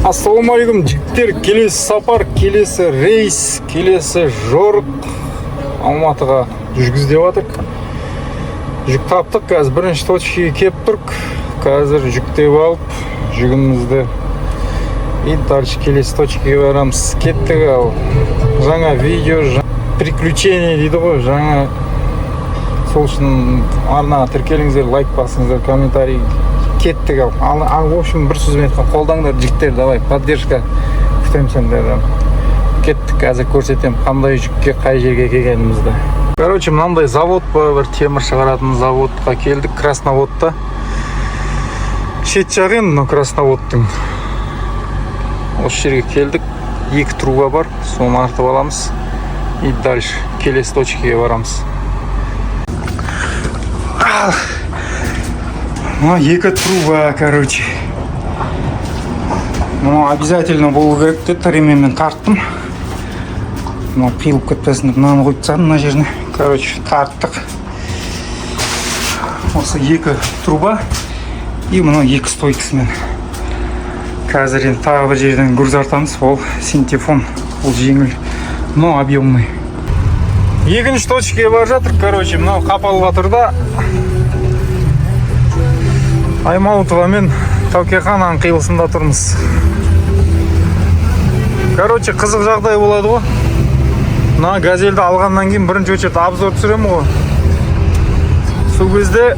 Ассалаумағалейкум жігіттер, келесі сапар, келесі рейс, келесі жорық Алматыға жүргізіп жатырық. Жүк таптық, қазір бірінші точкеге келіп тұрық. Қазір жүктеп алып, жүгімізді и дальше келесі точкеге барамыз. Кеттік ал. Жаңа видео, приключение дейді ғой, жаңа. Сол үшін арнаға тіркеліңіздер, лайк басыңыздар, комментарий. Кеттік ал. В общем, бір сөзбен айтқан, қолдаңдар жігіттер, давай, поддержка күтем сендерден. Кеттік, қазір көрсетем қандай жүкке, қай жерге келгенімізді. Короче, мынандай завод бар, бір темір шығаратын заводқа келдік, Красноводта. Шет жағы енді мына Красноводтың. Осы жерге келдік, 2 труба бар, соны артып аламыз. И дальше келесі точкеге барамыз. Ну, 2 труба, короче. Ну, обязательно болу керек деді, ремменмен тарттым. Ну, қиылып кетпесін деп мынаны қойып тастадым мына жеріне. Короче, тарттық. Осы 2 труба и мына 2 стойкасымен. Қазір енді тағы бір жерден груз артамыз, ол синтефон, ол жеңіл, но объемный. Екінші точкеге бар жатыр, короче, мынау Қапалбатырда Аймауытова мен Таукехананың қиылысында тұрмыз. Короче, қызық жағдай болады ғой. Мына газельді алғаннан кейін бірінші очередь обзор түсіремін ғой. Сол кезде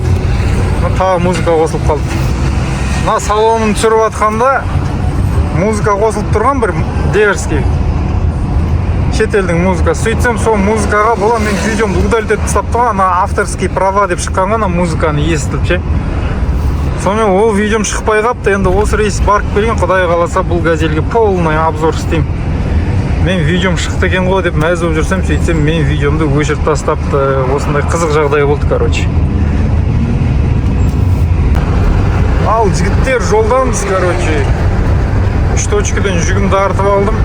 тағы музыка қосылып қалды. Мына салонын түсіріп жатқанда музыка қосылып тұрған бір Деверский. Шетелдің музыкасы. Сөйтсем, сол музыкаға бола мен видеомды удалить етіп тастап тұрған, ана авторский права деп шыққан ғана музыканы естіліп ше. Сонымен ол видеом шықпай қапты, енді осы рейс барып келген, құдай қаласа бұл газельге полный обзор істеймін. Мен видеом шықты екен ғой деп мәз болып жүрсем, сөйтсем мен видеомды өшіріп тастапты. Осындай қызық жағдай болды, короче. Ал жігіттер, жолдамыз, короче. 3 точкадан жүгімді артып алдым.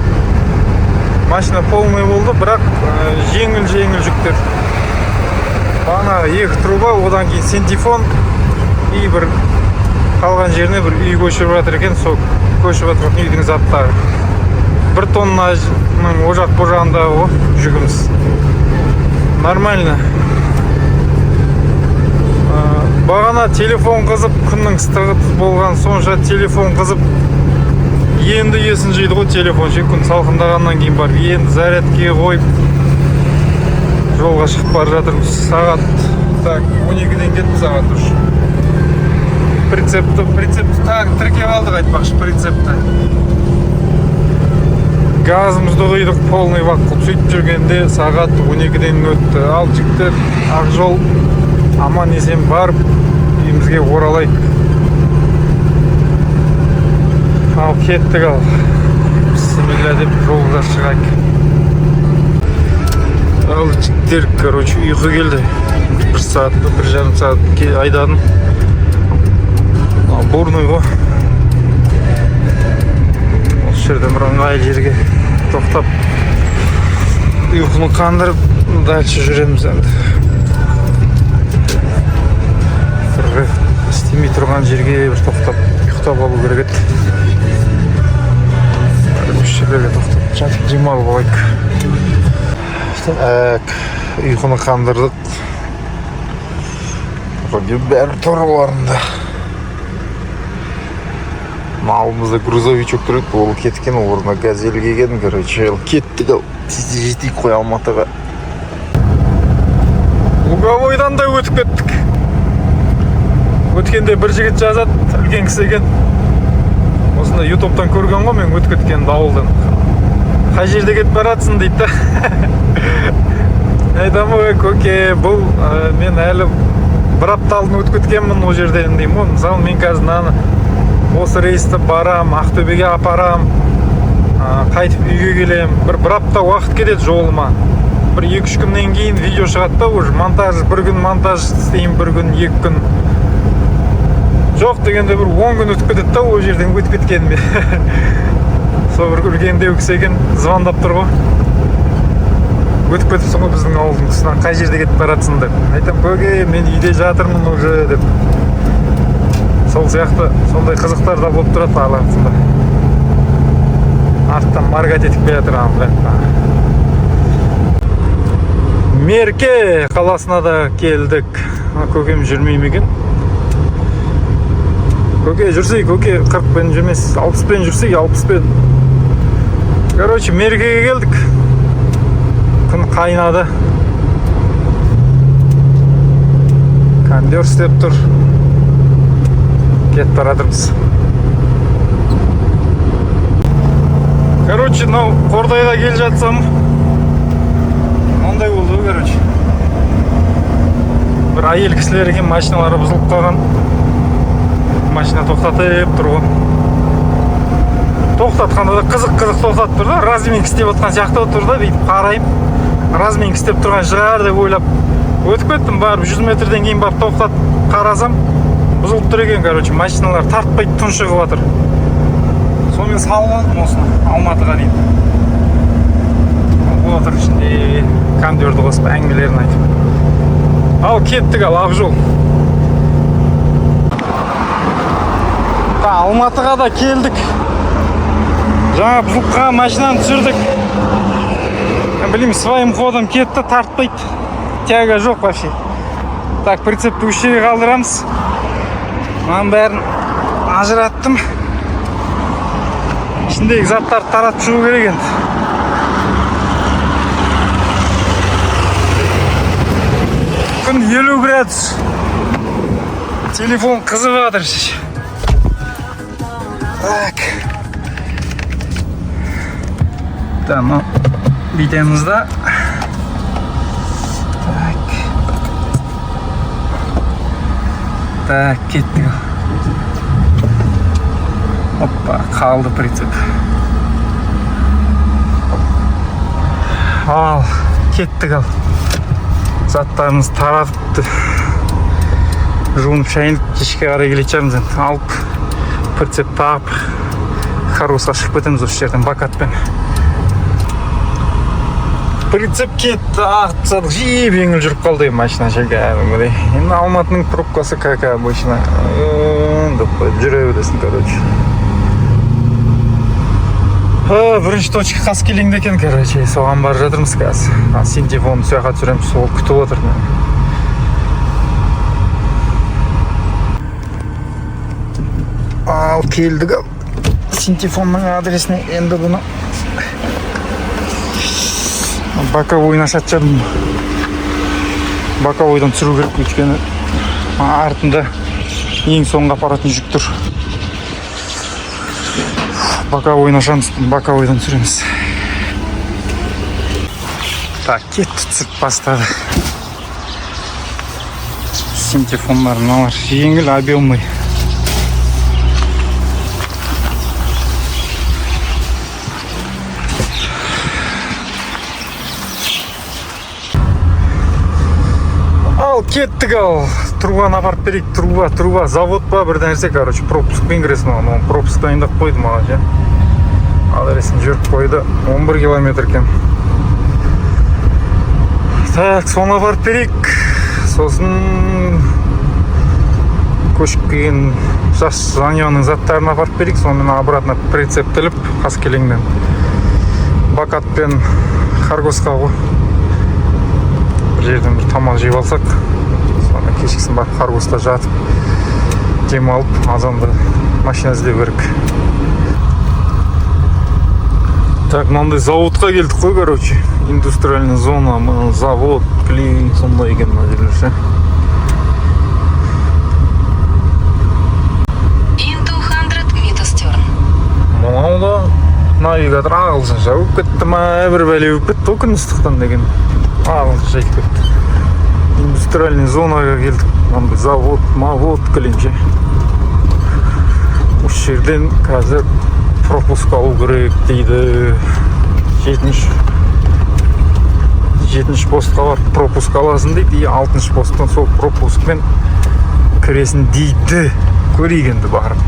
Машина полный болды, бірақ жеңіл жүктер. Бана 2 труба, одан кейін синтефон и бір қалған жеріне бір үй көшіріп жатыр екен, сол көшіріп жатыр үйдің заттары. 1 тоннаның о жақ бұ жағындағы жүгіміз. Нормально. Бағана телефон қызып, күннің ыстығы болған сонша телефон қызып, енді есін жейді ғой телефон ше, күн салқындағаннан кейін барып, енді зарядкеге қойып жолға шығып бара жатырмыз. Сағат 12-ден кетті, сағат 3. Прицепті тіркеп алдық, айтпақшы, прицепті. Газымызды құйдық, полный вақ қылып сөйтіп жүргенде сағат 12-ден өтті. Ал жігіттер, ақ жол аман есен барып, үйімізге оралайық. Ал кеттік ал. Бісмилля деп жолға шығайық. Ал жігіттер, короче, ұйқы келді. 1 сағат, 1,5 сағат айдадым. Бурный ғой. Осы жерден бір ыңғайлы жерге тоқтап ұйқыны қандырып дальше жүреміз енді. Бір істемей тұрған жерге бір тоқтап ұйықтап алу керек еді. Осы жерлерге тоқтап жатып демалып алайық. Ұйқыны қандырдық. Бәрі тұраларында. Алдымызда грузовичок тұрды, ол кеткен, орнына газель келген, короче, кеттік ал, тезде жетейік қой Алматыға. Луговойдан да өтіп кеттік. Өткенде бір жігіт жазады, үлкен кісі екен. Осында ютубтан көрген ғой мен өтіп кеткен ауылдан. Қай жерде кетіп баратсың дейді да. Айтамын ғой, көке, бұл мен әлі бір апта алдын өтіп кеткенмін ол жерден деймін. Мысалы мен қазір мынаны осы рейсті барам, Ақтөбеге апарам, қайтып үйге келем. Бір апта уақыт кетеді жолыма. Бір 2-3 күннен кейін видео шығады да, уже монтаж, бір күн монтаж істеймін, бір күн, 2 күн. Жоқ дегенде бір 10 күн өтіп кетеді да, ол жерден өтіп кеткенім. Сол бір үлкендеу кісі екен, звондап тұр ғой. Өтіп кетіпсің ғой біздің ауылдың тұсынан, қай жерде кетіп баратсың деп. Айтам, көке, мен үйде жатырмын уже деп. Сол сияқты, сондай қызықтар да болып тұрады ағыларында. арттан маргат етіп келе жатыр ана жақта. Мерке қаласына да келдік. Көкем жүрмей ме екен? Көке жүрсей, көке 40 пен жүрмес, 60 пен жүрсей, 60 пен. Короче, Меркеге келдік. Күн қайнады. Кондер істеп тұр. Кетіп баратырмыз. Короче, мынау Қордайға келе жатсам, мынандай болды ғой, короче. Бір әйел кісілер екен, машиналары бұзылып қалған. Машина тоқтатып тұр ғой. Тоқтатқанда да қызық тоқтатып тұр да, разминка істеп отқан сияқты тұр да, бүйтіп қарайым. Разминка істеп тұрған шығар деп ойлап өтіп кеттім. Барып 100 метрден кейін барып тоқтатып қарасам, бұзылып тұр екен, короче. Машиналар тартпайды, тұншығып жатыр. Сонымен салып алдым осыны Алматыға дейін. Отыр ішінде кондерді қосып әңгімелерін айтып. Ал кеттік, ал ақ жол. Алматыға да келдік. Жаңа бұзылып машинаны түсірдік. Білмеймін, своим ходом кетті, тартпайды. Тяга жоқ вообще. Так, прицепті үш жерге қалдырамыз. Мынаның бәрін ажыраттым. Ішіндегі заттарды таратып шығу керек енді. Күн 50 градус. Телефон қызып жатыр. Так. Tamam. Bitemiz de. Так, kettik. Hoppa, kaldı pritsep. Al, kettik al. Zatlarımız taratıptı. Жуынып шайынып кешке қарай келечерміз енді. Алып, прицеп тағып, Харусқа шығып кетеміз осы жерден бакатпен. Прицеп кетті, ағытсадық, жиіп еңіл жүріп қалды машина шеге. Енді Алматының пробкасы кака обычно. Жүре өдесін, короче. Бірінші точка Қаскелеңде екен, короче. Соған бар жатырмыз қазір. Синтефон сөйқа түсіреміз, сол күтіп отыр. Ал келдік ал. Синтефонның адресіне енді бұны боковойын ашатчадым. Боковойдан түсіру керек, өйткені артында ең соңғы апаратын жүк тұр. Боковойын ашамыз, боковойдан түсіреміз. Так, кетті, түсіріп бастады. Синтефонлар мыналар жеңіл, объемный. Кеттік ал, трубаны апарып берейік, труба, завод па бір нәрсе, короче, пропускпен кіресін оған, пропуск дайындап қойды маған, же. Адресін жүріп қойды, 11 километр екен. Так, соны апарып берейік, сосын көшіп келген жас Занияның заттарын апарып берейік, сонымен обратно прицептіліп Қаскелеңден бакатпен Харгосқа ғой. Бір жерден бір тамақ жеп алсақ, sonra кешкісін барып Харгоста жатып демалып, азанда машина іздеу керек. Так, мынандай заводқа келдік қой, короче. Индустриальный зона, завод, клин, сондай екен мына жерлер ше. Мынау да навигатор ағылшынша өп кетті ма, бір бәле өп кетті ғой күн ыстықтан деген. Ағылшынша айтып кетті. Индустриальный зонаға келдік. Мынандай завод, мавод, клинше. Осы жерден қазір пропуск алу керек дейді. 7-ші постқа барып пропуск аласың дейді. 6-ші посттан сол пропускпен кіресін дейді. Көрейік енді барып.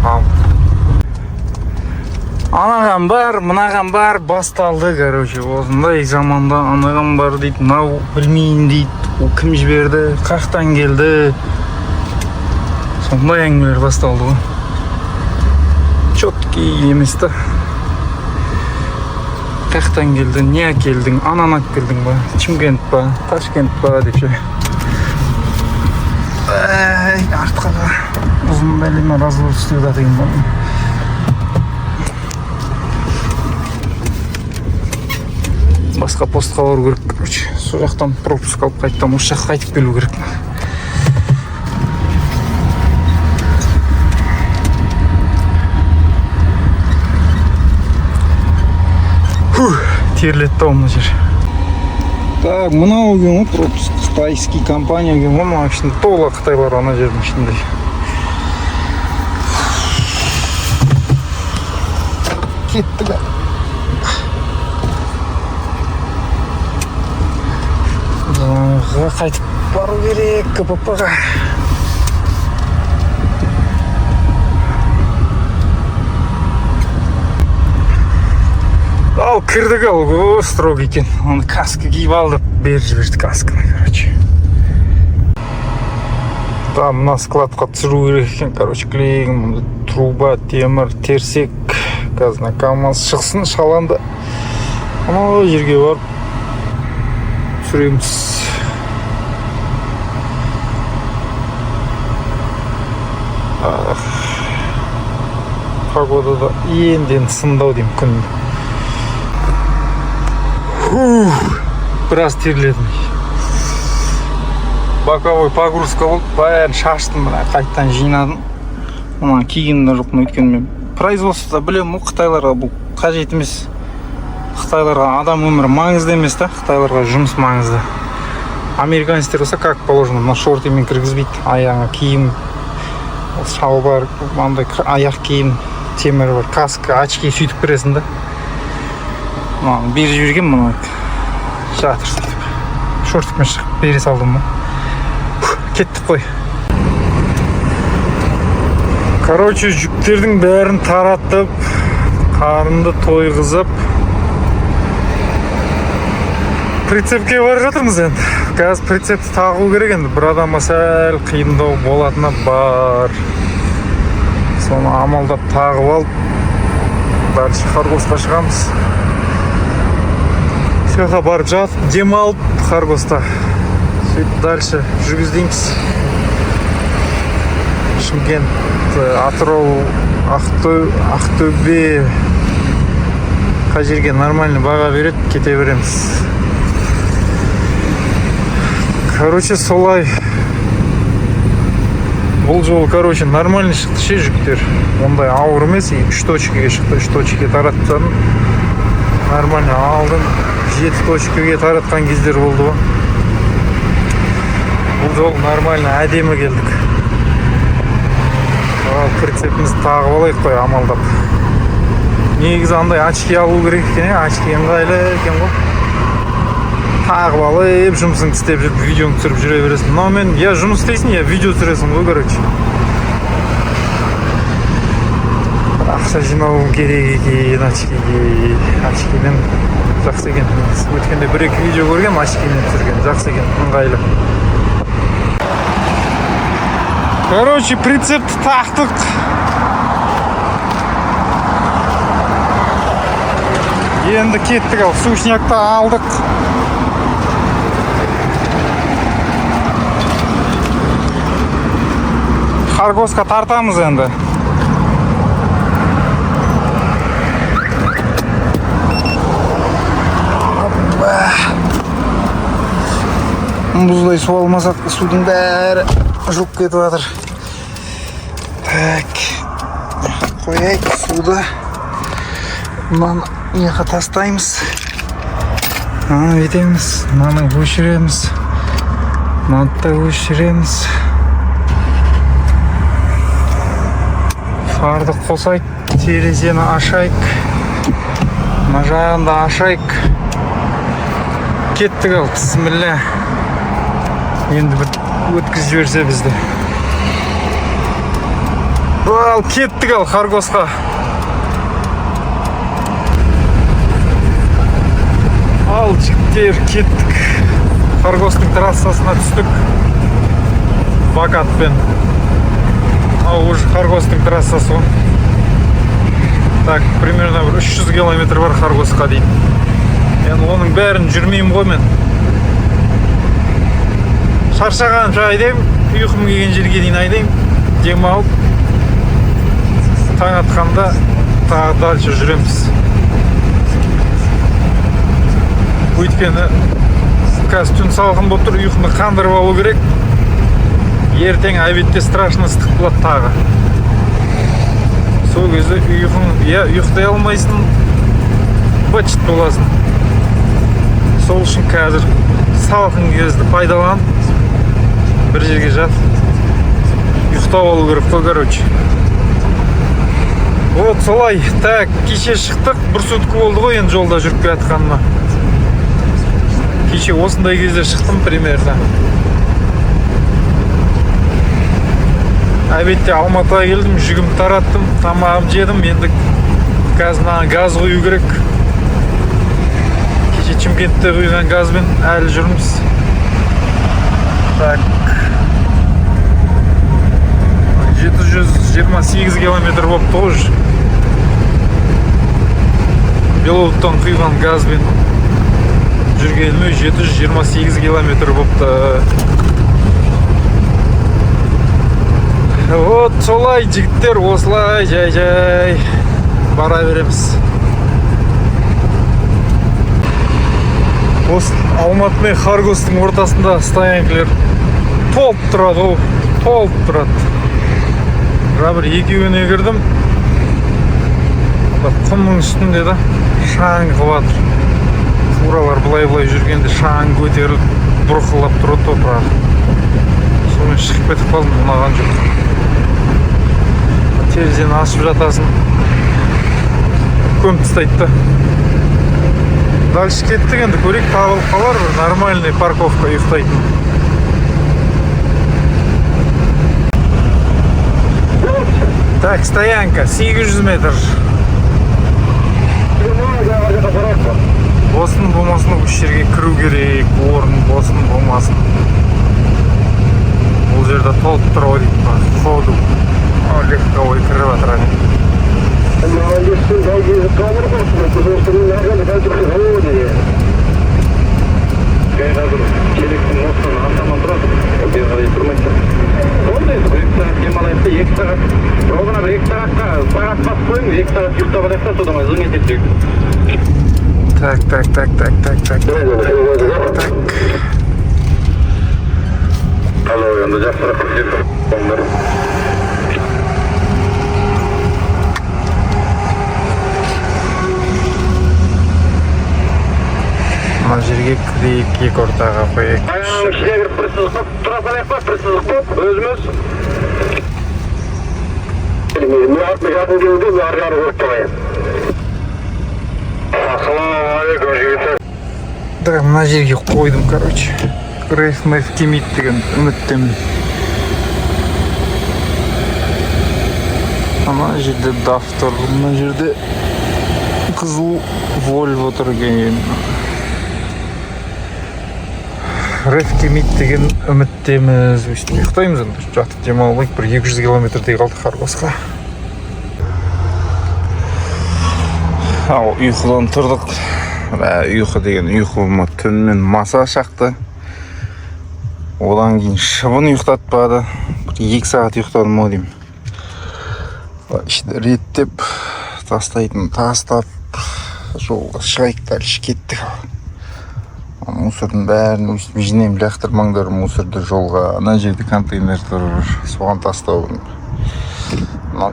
Анаған бар, мынаған бар, басталды, короче. Осындай заманда анаған бар дейді, мынау білмейін дейді. Ол кім жіберді, қақтан келді. Сондай әңгімелер басталды ғой. Четкий емес та. Қаяқтан келдің, не әкелдің, ананы алып келдің ба, Чимкент па, Ташкент па деп ше. Артқа да ұзын бәлеме разы болып істеу да деген ба. Басқа постқа бару керек, короче. Сол жақтан пропуск алып қайттан осы жаққа қайтып келу керек. Терлетті ау мына жер. Так, мынау екен ғой пропуск. Қытайский компания екен ғой, мына ішінде тола қытайлар ана жердің ішінде. Кеттік. Қайтып бару керек КПП-ға. Ал кірдік ал, строг екен. Оны каска киіп алдып беріп жіберді касканы, короче. Там мына складқа түсіру керек екен, короче, клейгім, труба, темір, терсек. Қазір на КамАЗ шықсын шаланды. Ана жерге барып түсіреміз. Погодада енді сындау деймін күнді. Біраз терледім. Боковой погрузка болды, бәрін шаштым, қайттан жинадым. Мына кигенімді жоқпын, өйткені мен производствода білемін, қытайларға бұл қажет емес. Қытайларға адам өмірі маңызды емес та, қытайларға жұмыс маңызды. Американецтер болса как положено, мына шортымен кіргізбейді, аяғыңа киім, шалбар, аяқ киім, темір бар, каска, очки сөйтіп кіресің да. Беріп жіберген мұны жатыр сөйтіп. Шортикмен шығып бере салдым ба. Кеттік қой. Короче, жүктердің бәрін таратып, қарынды тойғызып, прицепке бар жатырмыз енді. Қазір прицепті тағу керек енді. Бір адамға сәл қиындау болатыны бар. Соны амалдап тағып алып, дальше Харгосқа шығамыз. Сюда барып жатып, демалып Харгоста. Сөйтіп дальше жүргіздейміз. Шымкент, Атырау, Ақтөбе. Қай жерге нормальный баға береді, кете береміз. Короче, солай. Бұл жол, короче, нормальный шықты ше жүктер. Ондай ауыр емес, 3 точкеге шықты, 3 точкеге таратқан. Нормально алдым. 7 точкеге таратқан кездер болды ба. Бұл жол нормально, әдемі келдік. Прицепімізді тағып алайық қой, амалдап. Негізі андай очки алу керек екен, очки ыңғайлы екен ғой. Тағып алып, жұмысын істеп жүріп, видеоны түсіріп жүре бересің. Но мен, я жұмыс істейсің, я видео түсіресің ғой, короче. Ақша жинау керек екен очкиге. Очкимен жақсы екен. Өткенде 1-2 видео көргем, очкимен түсірген. Жақсы екен, ыңғайлы. Короче, прицепті тақтық. Енді кеттік ал, сушнякты алдық. Харгосқа тартамыз енді. Мұздай су алмасақ, судың бәрі жұп кетіп жатыр. Так, қояйық суды. Мынаны неға тастаймыз. Етеміз, мынаны өшіреміз. Мынаны да өшіреміз. Фарды қосайық, терезені ашайық. Мына жағында ашайық. Кеттік ал, бісміллә. Енді бір өткіз жіберсе бізді. Ал, кеттік ал, Харгосқа. Ал, жігіттер, кеттік. Харгостың трассасына түстік. Бакатпен. Уже Харгостың трассасы. Так, примерно 300 километр бар Харгосқа дейін. Енді оның бәрін жүрмеймін ғой мен. Шаршағанымша айдаймын, ұйқым келген жерге дейін айдаймын, демалып, таң атқанда тағы дальше жүреміз. Өйткені қазір түн салқын болып тұр, ұйқымды қандырып алу керек. Ертең обедте страшно ыстық болады тағы. Сол кезде ұйықтай алмайсың, быт боласың. Сол үшін қазір салқын кезді пайдаланып, бір жерге жатып, ұйықтап алу керек қой, короче. Вот солай. Так, кеше шықтық, бір сутка болды ғой енді жолда жүріп жатқаныма. Кеше осындай кезде шықтым примерно. Обедте Алматыға келдім, жүгім тараттым, тамағым жедім, енді қазір газ құю керек. Кеше Чымкентте құйған газбен әлі жүрміз. Так. 728 километр болып тұғыш. Беловодтан құйған газбен жүргеніме 728 километр болыпты. Вот солай жігіттер, осылай жай бара береміз. Осы Алматы мен Харгостың ортасында стоянкілер толып тұрады ғой, толып тұрады. Бір екеуіне кірдім, құмның үстінде де шаң қылатыр. Фуралар бұлай жүргенде шаң көтеріліп бұрқылап тұрады топырағы. Сонымен шығып кетіп қалдым, ұнаған жоқ. Терезені ашып жатасың, көміп тастайды да. Дальше кеттік, енді көрейік, табылып қалар, нормальный парковка ұйықтайтын. Так, стоянка 800 метр. Босын болмасын, осы жерге кіру керек, орын босын болмасын. Бұл жерде толып тұр ғой дейді, ходу. Легковой кіріп атырады. Так. Алло, енді жақсырақ қылып Мына жерге кірейік, екі ортаға қойайық. Аяғының ішіне кіріп бір сызық болып, тұра салайық па, бір сызық болып, өзіміз. Мен артына жақын келді, мен ары көріп тұрайын. Ассалаумағалейкум жігіттер. Да, мына жерге қойдым, короче. Рейф-мэф келмейді деген үміттемін. Ана жерде даф тұр, мына жерде қызыл Volvo тұр екен. Рейф келмейді деген үміттеміз. Ұйықтаймыз енді, жатып демалайық, бір 200 километрдей қалды Харгосқа. Ұйқыдан тұрдық. Ұйқы деген ұйқыма түнмен маса шақты. Одан кейін шыбын ұйықтатпады. Бір 2 сағат ұйықтадым ау деймін. Ішті реттеп, тастайтын тастап, жолға шығайық, дальше кеттік. Мусордың бәрін өстіп жинаймын, лақтырмаңдар мусорды жолға. Ана жерде контейнер тұр, соған тастау.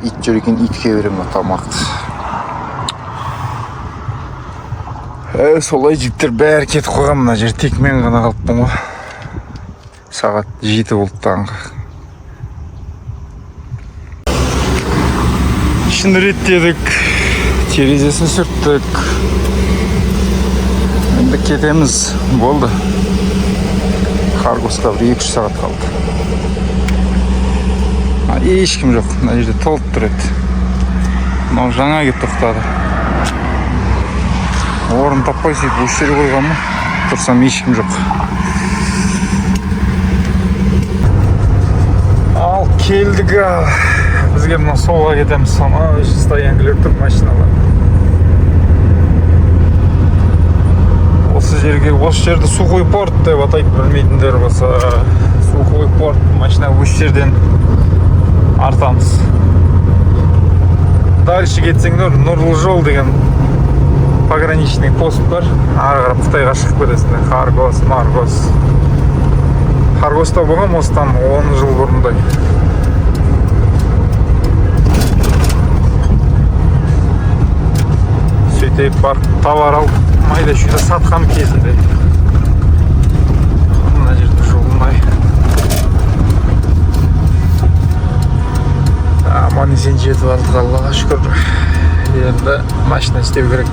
Ит жүр екен, итке беремін тамақты. Солай жігіттер бәрі кетіп қойған, мына жер тек мен ғана қалыппын ғой. Сағат 7 болды таңғы. Ішін реттедік, терезесін сүрттік. Енді кетеміз, болды. Харгосқа бір 2-3 сағат қалды. Ешкім жоқ, мына жерде толып тұр еді. Мынау жаңа кеп тоқтады. Орын таппай сөйтіп осы жерге қойған ма? Тұрсам ешкім жоқ. Ал келдік. Бізге мына солға кетеміз. Сама стоянкілер тұр машиналар. жерге, осы жерді сухой порт деп атайды, білмейтіндер болса. Сухой порт, машина осы жерден артамыз. Дальше кетсеңдер, Нұрлы жол деген пограничный пост бар. Ары қарап Қытайға шығып кетесіңдер. Харгос, Маргос. Харгоста болған осыдан 10 жыл бұрындай. Сөйтіп бар, товар алып, майда шүйді сатқан кезінде. Мына жерде жолынай. Аман есен жетіп алдық, Аллаға шүкір. Енді машина істеу керек.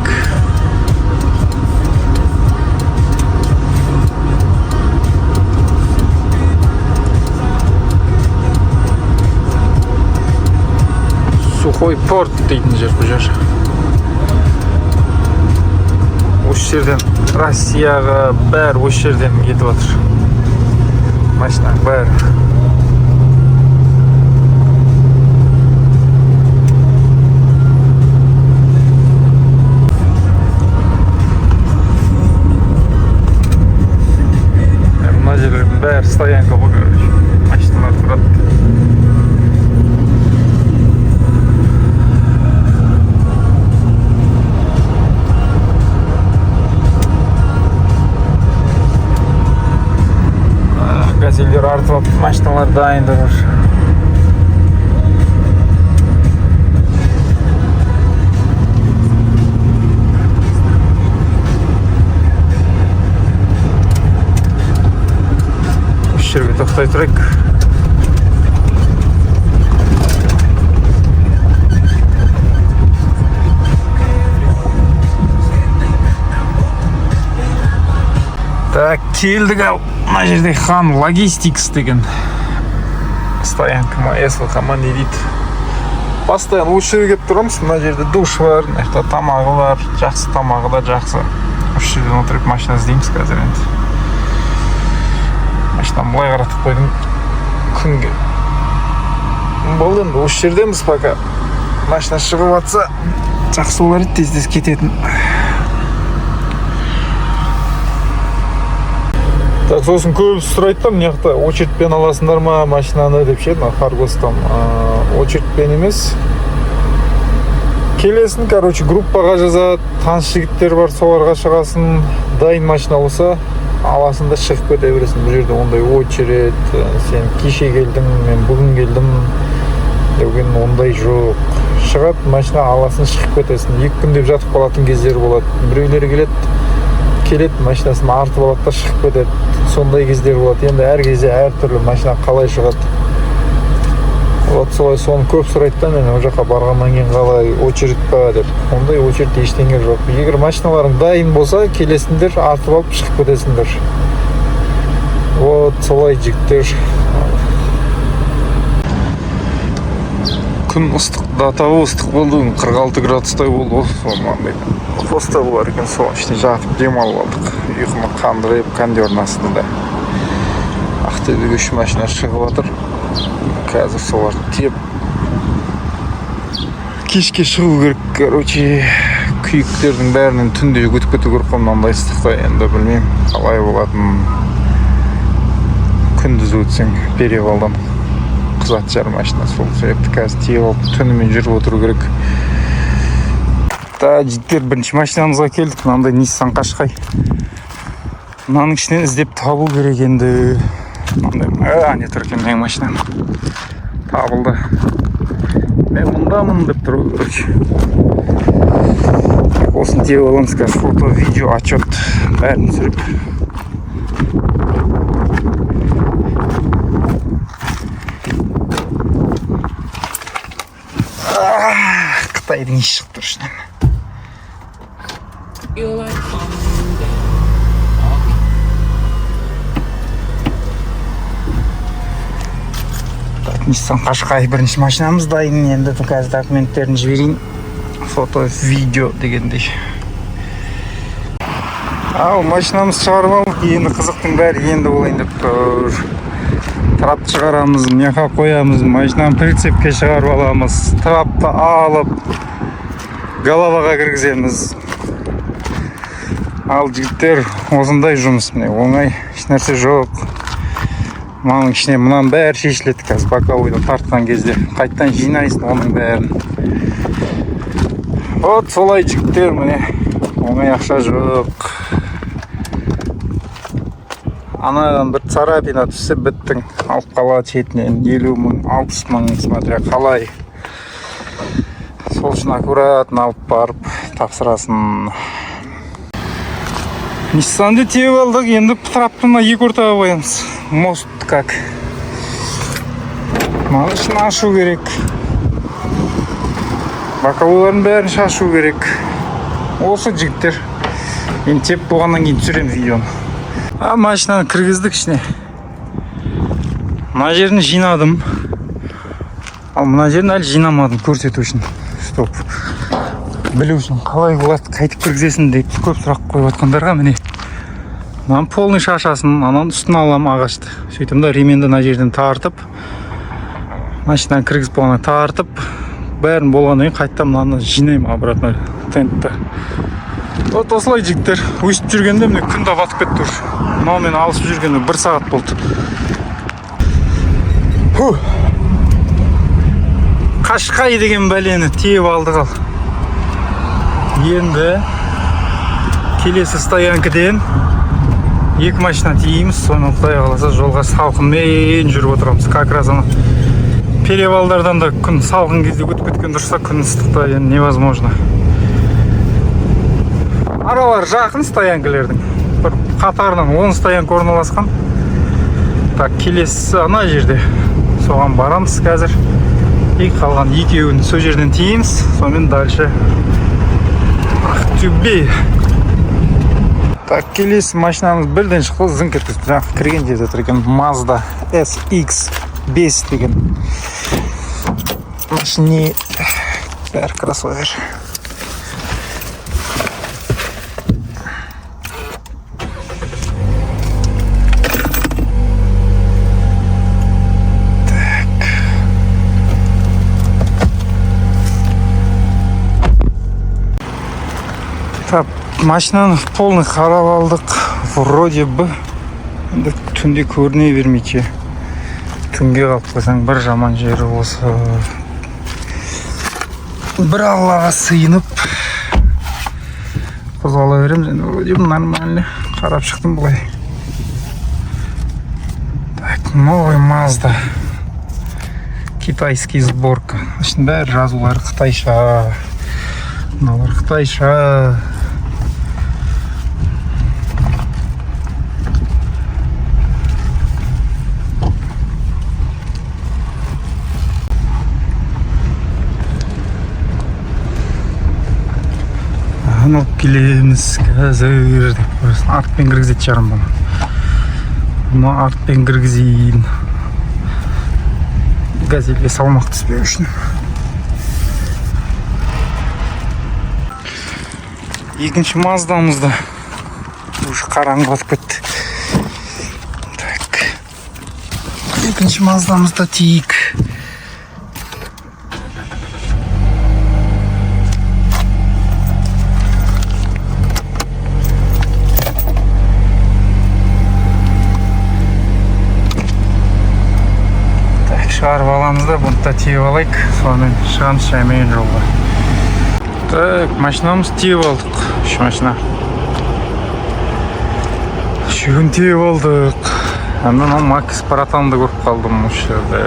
Сухой порт дейтін жер бұл жер. Осы жерден Россияға бәрі осы жерден кетіп жатыр. Машинаның бәрі. Мына жерлердің бәрі стоянка бұл, машиналар тұрады. Газельдер артып алып, машиналар дайында бар. Осы жерге тоқтай тұрайық. Так, келдік ал. Мына жерде Хан Логистикс деген стоянка ма, команда дейді. Постоянно осы жерге келіп тұрамыз. Мына жерде душ бар, тамағы бар, жақсы тамағы да жақсы. Осы жерден отырып машина іздейміз қазір енді. Машинаны былай қаратып қойдым күнге. Болды енді, осы жердеміз пока. Машина шығып жатса жақсы болар еді, тез кететін. Так, сосын көбісі сұрайды да, мына жақта очередьпен аласыңдар ма машинаны деп ше, Харгостан. Очередьпен емес. Келесін, группаға жазады, таныс жігіттер бар, соларға шығасын, дайын машина болса, аласын да шығып кете бересің. Бұл жерде ондай очередь, сен кеше келдің, мен бүгін келдім деген ондай жоқ. Шығады, машина аласын шығып кетесің. 2 күн деп жатып қалатын кездер болады. Біреулері келеді, машинасын артып алады да шығып кетеді. Сондай кездер болады. Енді әр кезде әртүрлі машина қалай шығады. Вот солай, соны көп сұрайды да, мен ол жаққа барғаннан кейін қалай очередь па деп. Ондай очередь ештеңе жоқ. Егер машиналарың дайын болса, келесіңдер, артып алып шығып кетесіңдер. Вот солай жігіттер. Күн ыстық, датабы ыстық болды, 46 градустай болды. Хостел бар екен, сол іште жатып демалып алдық. Ұйқыны қандырып, кондердің астында. Ақтөбеге 3 машина шығып жатыр. Қазір солар теп. Кешке шығу керек, күйіктердің бәрінен түнде өтіп кету керек, мынандай ыстықта. Енді білмеймін, қалай болатын. Күндіз өтсең, перевалдан қызат жар машина. Сол себепті қазір теп алып, түнімен жүріп отыру керек. Жігіттер, бірінші машинамызға келдік. Мынандай Nissan Qashqai. Мынаның ішінен іздеп табу керек енді. Не тұр екен менің машинам. Табылды. Мен мұндамын деп тұр. Осын теп аламыз қазір. Фото, видео, отчет бәрін түсіріп. Қытайдың еш шығып тұр ішінен. Nissan Qashqai бірінші машинамыз дайын. Енді қазір документтерін жіберейін. Фото, видео дегендей. Ал машинамыз шығарып алдық. Енді қызықтың бәрі енді болайын деп тұр. Трапты шығарамыз, меха қоямыз, машинаны прицепке шығарып аламыз. Трапты алып, головаға кіргіземіз. Ал жігіттер, осындай жұмыс міне, оңай, ешнәрсе жоқ. Мынаның ішіне мынаның бәрі шешіледі қазір боковойдан тартқан кезде. Қайттан жинайсың оның бәрін. Вот солай жігіттер, міне, оңай ақша жоқ. Анадан бір царапина түссе біттің, алып қалады шетінен 50 мың, 60 мың, смотря қалай. Сол үшін аккуратно алып барып тапсырасын. Ниссанды теуіп алдық, енді траптына екі ортаға қоямыз. Мост как. Малышын ашу керек. Боковойларын бәрін шашу керек. Осы жігіттер. Мен теп болғаннан кейін түсірем видеоны. Машинаны кіргіздік ішіне. Мына жерін жинадым. Ал мына жерін әлі жинамадым көрсету үшін. Стоп. Білу үшін қалай болады, қайтып кіргізесін деп көп сұрақ қойып жатқандарға міне. Мынаны полный шашасын, ананы үстіне алам ағашты. Сөйтім да ременді мына жерден тартып, машинаны кіргізіп болғаннан тартып, бәрін болғаннан кейін қайттан мынаны жинаймын обратно тентті. Вот осылай жігіттер, өйстіп жүргенде міне күн де батып кетті уже. Мынау мен алысып жүргенде 1 сағат болды. Қашқай деген бәлені тиіп алдық ал. Енді келесі стоянкіден 2 машина тиеміз, соны құдай қаласа жолға салқынмен жүріп отырамыз. Как раз ана перевалдардан да күн салқын кезде өтіп кеткен дұрса, күн ыстықта енді невозможно. Аралар жақын стоянкілердің. Бір қатарынан 10 стоянка орналасқан. Так, келесі ана жерде. Соған барамыз қазір. Қалған екеуін сол жерден тиеміз, сонымен дальше Ақтөбе. Так, келесі машинамыз бірден шықты, зыңк еткізіп. Жаңағы кірген жерде тұр екен Mazda SX5 деген машине. Бәрі кроссовер. Так, машинаны полный қарап алдық. Вроде бы түнде көріне бермейше. Түнге қалып қойсаң бір жаман жері осы. Бір Аллаға сыйынып қозғала береміз. Енді вроде бы нормально. Қарап шықтым бұлай. Так, новый Mazda. Китайский сборка. Бәрі жазулары қытайша. Мыналар қытайша. Анып келеміз қазір деп қойсын. Артпен кіргізет шығарым бұны. Бұны артпен кіргізейін. Газельге салмақ түспеу үшін. Екінші Маздамызда уже қараңғы батып кетті. Так. Екінші Маздамызда тиік. Шығарып аламыз да, бұны да тиіп алайық. Сонымен шығамыз шаймен жолға. Так, машинамыз тиіп алдық. Үш машина. Үшеуін тиіп алдық. Әмін Макс Паратанды көріп қалдым осы жерде.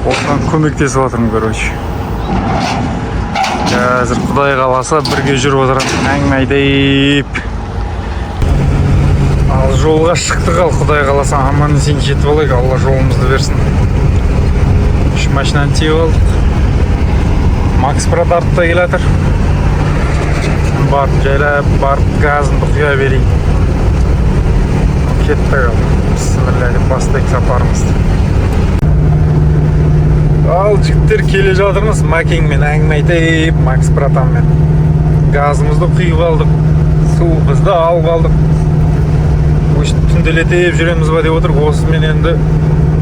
Осыдан көмектесіп жатырмын, короче. Қазір құдай қаласа бірге жүріп отырамын, әңгіме айтып. Ал жолға шықтық, ал құдай қаласа аман есен жетіп алайық, Алла жолымызды берсін. Үш машинаны тиіп алдық. Макс Паратартта келатыр. Барып жайлап, барып газымды құя берейін. Кеттік ал. Бісміллә деп бастайық сапарымызды. Ал жігіттер келе жатырмыз. Макеңмен әңгіме айтып, Макс Паратанмен. Газымызды құйып алдық. Суымызды алып алдық. Түнделетіп жүреміз ба деп отыр. Осымен енді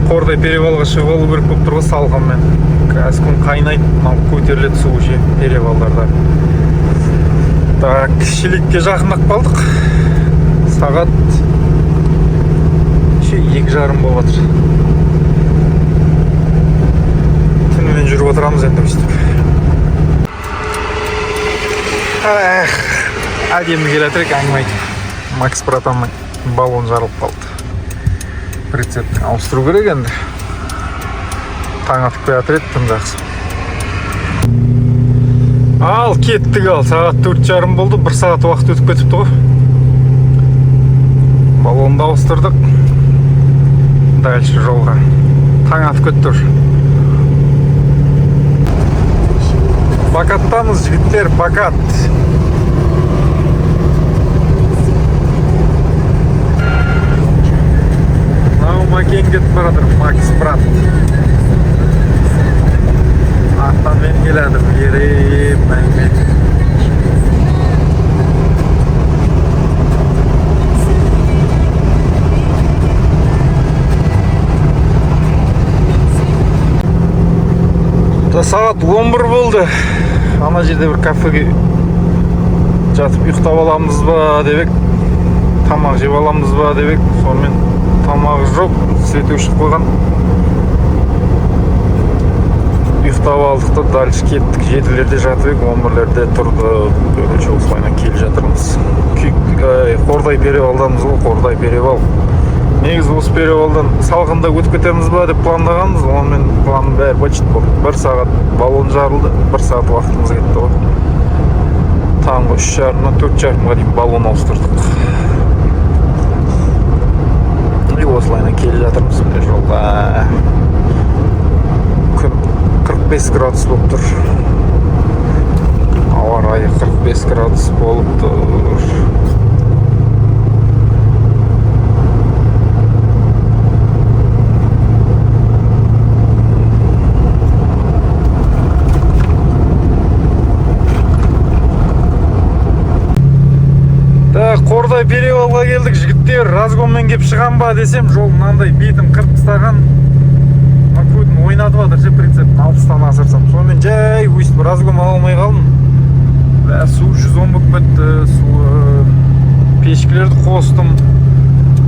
Қордай перевалға шығып алу керек болып тұрғы салғанмен. Қазір күн қайнайды, көтеріледі су же перевалдарда. Кішілікке жақындап қалдық. Сағат 2:30 болып жатыр. Түнімен жүріп отырамыз енді өстіп. Әдемі келатыр екен, әңгімейді. Макс братанның баллон жарылып қалды. Прицептің ауыстыру керек енді. Таң атып келатыр еді, тым жақсы. Ал кеттік ал, сағат 4:30 болды, 1 сағат уақыт өтіп кетіпті ғой. Баллонды ауыстырдық. Дальше жолға. Таң атып кетті уже. Бакаттамыз жігіттер, бакат. Мынау Макен кетіп баратыр, Макс брат. Ақтан мен келедім, ерем, мәңмен. Сағат 11 болды. Ана жерде бір кафеге жатып ұйықтап аламыз ба деп, тамақ жеп аламыз ба деп, сонымен тамағы жоқ, свет өшіп қойған. Ұйықтап алдық та дальше кеттік. 7-лерде жатып, 11-лерде тұрды. Көрінше осылайна келіп жатырмыз. Қордай перевалдамыз ғой, Қордай перевал. Негізі осы перевалдан салқында өтіп кетеміз ба деп пландағанбыз. Онымен планның бәрі бачит болды. 1 сағат баллон жарылды, 1 сағат уақытымыз кетті ғой. Таңғы 3:30-нан 4:30-ға дейін баллон ауыстырдық. И осылайна келіп жатырмыз міне жолда. Күн 45 градус болып тұр. Ауа райы 45 градус болып тұр. Қордай перевалға келдік, жігіттер. Разгонмен кеп шығам ба десем, жол мынандай бетім қырқыстаған. Көтін ойнатып жатыр, прицептің 60-тан асырсам. Сонымен жай өйстіп разгон ала алмай қалдым. Су 110 болып кетті. Пешкілерді қостым,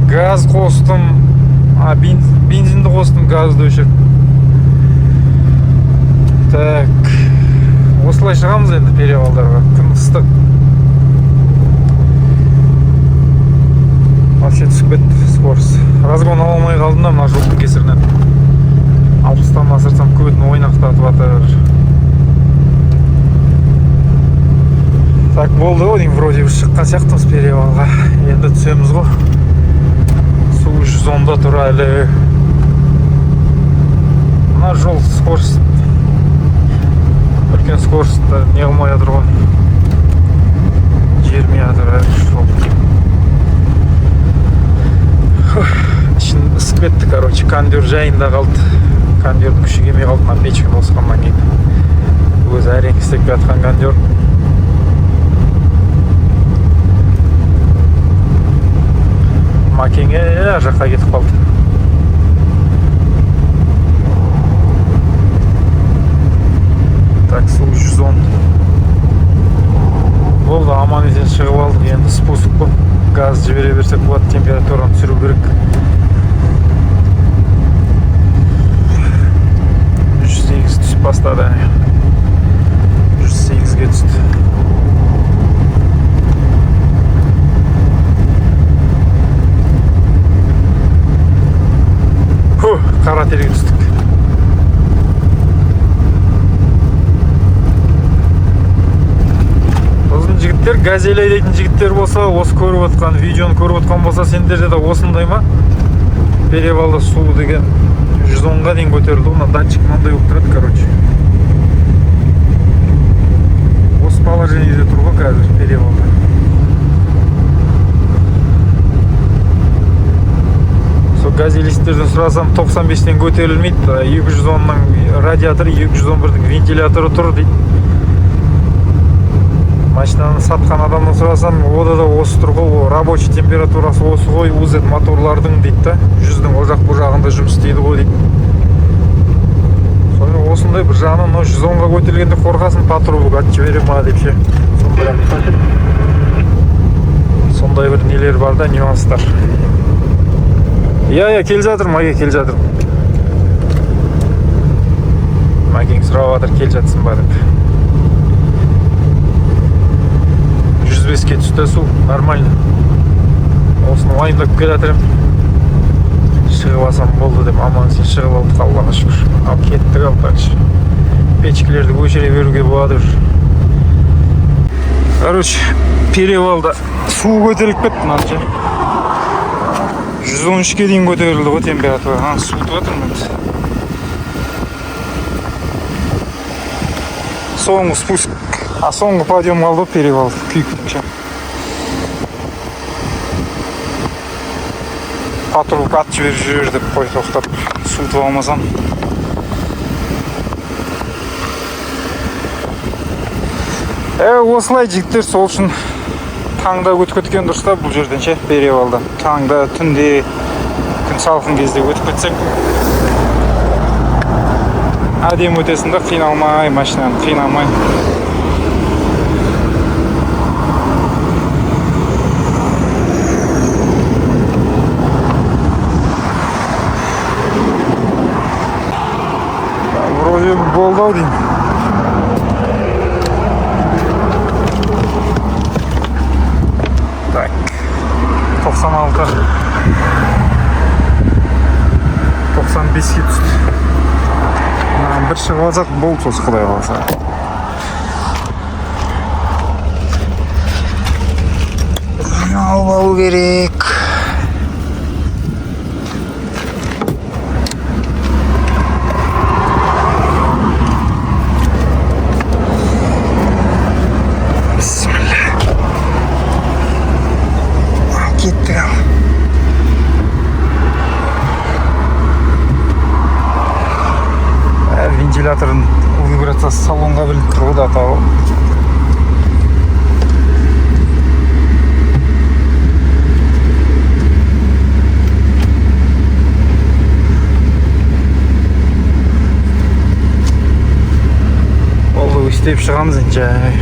газ қостым, бензинді қостым, газды өшіріп. Так, осылай шығамыз енді перевалдарға. Күн ыстық. Вообще түсіп кетті скорость. Разгон ала алмай қалдым да, мына жолдың кесірінен. 60-тан асырсам көтін ойнақтатып жатыр. Так болды ғой, вроде шыққан сияқтымыз перевалға. Енді түсеміз ғой. Су 110-да тұр әлі. Мына жол скорость. Үлкен скоростьта не қылмай жатыр ғой. Жермей жатыр әлі жол. Ішін ысып кетті, короче, кондер жайында қалды. Кондердің күші келмей қалды, мына печканы осқаннан кейін. Өзі әрең істеп жатқан кондер. Макенге жаққа кетіп қалды. Так, су 110. Болды, аман есен шығып алдық. Енді спуск қой. Газ жібере берсек болады, температураны түсіру керек. 108 түсіп бастады. 108-ге түсті. Қара терге түстік. Жігіттер, газель айдайтын жігіттер болса, осы көріп отқан, видеоны көріп отқан болса, сендерде де осындай ма? Перевалда су деген 110-ға дейін көтерілді. Оны датчик мынандай болып тұрады, короче. Осы положениеде тұр ғой қазір перевалда. Сол газелистерден сұрасам 95-тен көтерілмейді. 210-ның радиаторы, 211-дің вентиляторы тұр дейді. Машинаны сатқан адамнан сұрасам, ода да осы тұр ғой, рабочий температурасы осы ғой, УЗ моторлардың дейді да, 100-дің о жақ бұл жағында жұмыс істейді ғой дейді. Сонымен осындай бір жағынан 110-ға көтерілгенде қорқасын, патруль атып жібере ма деп ше. бар да, нюанстар. Иә, келе жатырмын, Маке, келе жатырмын. Макең сұрап жатыр, келе жатсың ба деп. 105-ке түсті су, нормально. Осыны уайымдап келе жатырмын. Шығып алсам болды деп, аман сен шығып алдық, Аллаға шүкір. Ал кеттік ал дальше. Печкілерді көшіре беруге болады уже. Короче, перевалда су көтеріліп кетті мынанша. 113-ке дейін көтерілді ғой температура. Суытып жатырмын енді. Соңғы спуск, соңғы подъем қалды перевал күйіктіңше. Патрулка ат жібер деп қой, тоқтап суытып алмасам. Осылай жігіттер, сол үшін таңда өткен дұрыс та бұл жерден ше, перевалда. Таңда, түнде, күн салқын кезде өтіп кетсек, әдем өтесін да, қиналмай, машинаны қиналмай. Вроде болды ау деймін. Так, 96, 95-ке түсті. Бір шығып алсақ болды сосы, Құдай қаласа. Алып алу керек. Вентиляторын вибрациясы салонға біліп тұр да атауы. Олды өстеп шығамыз енді жай.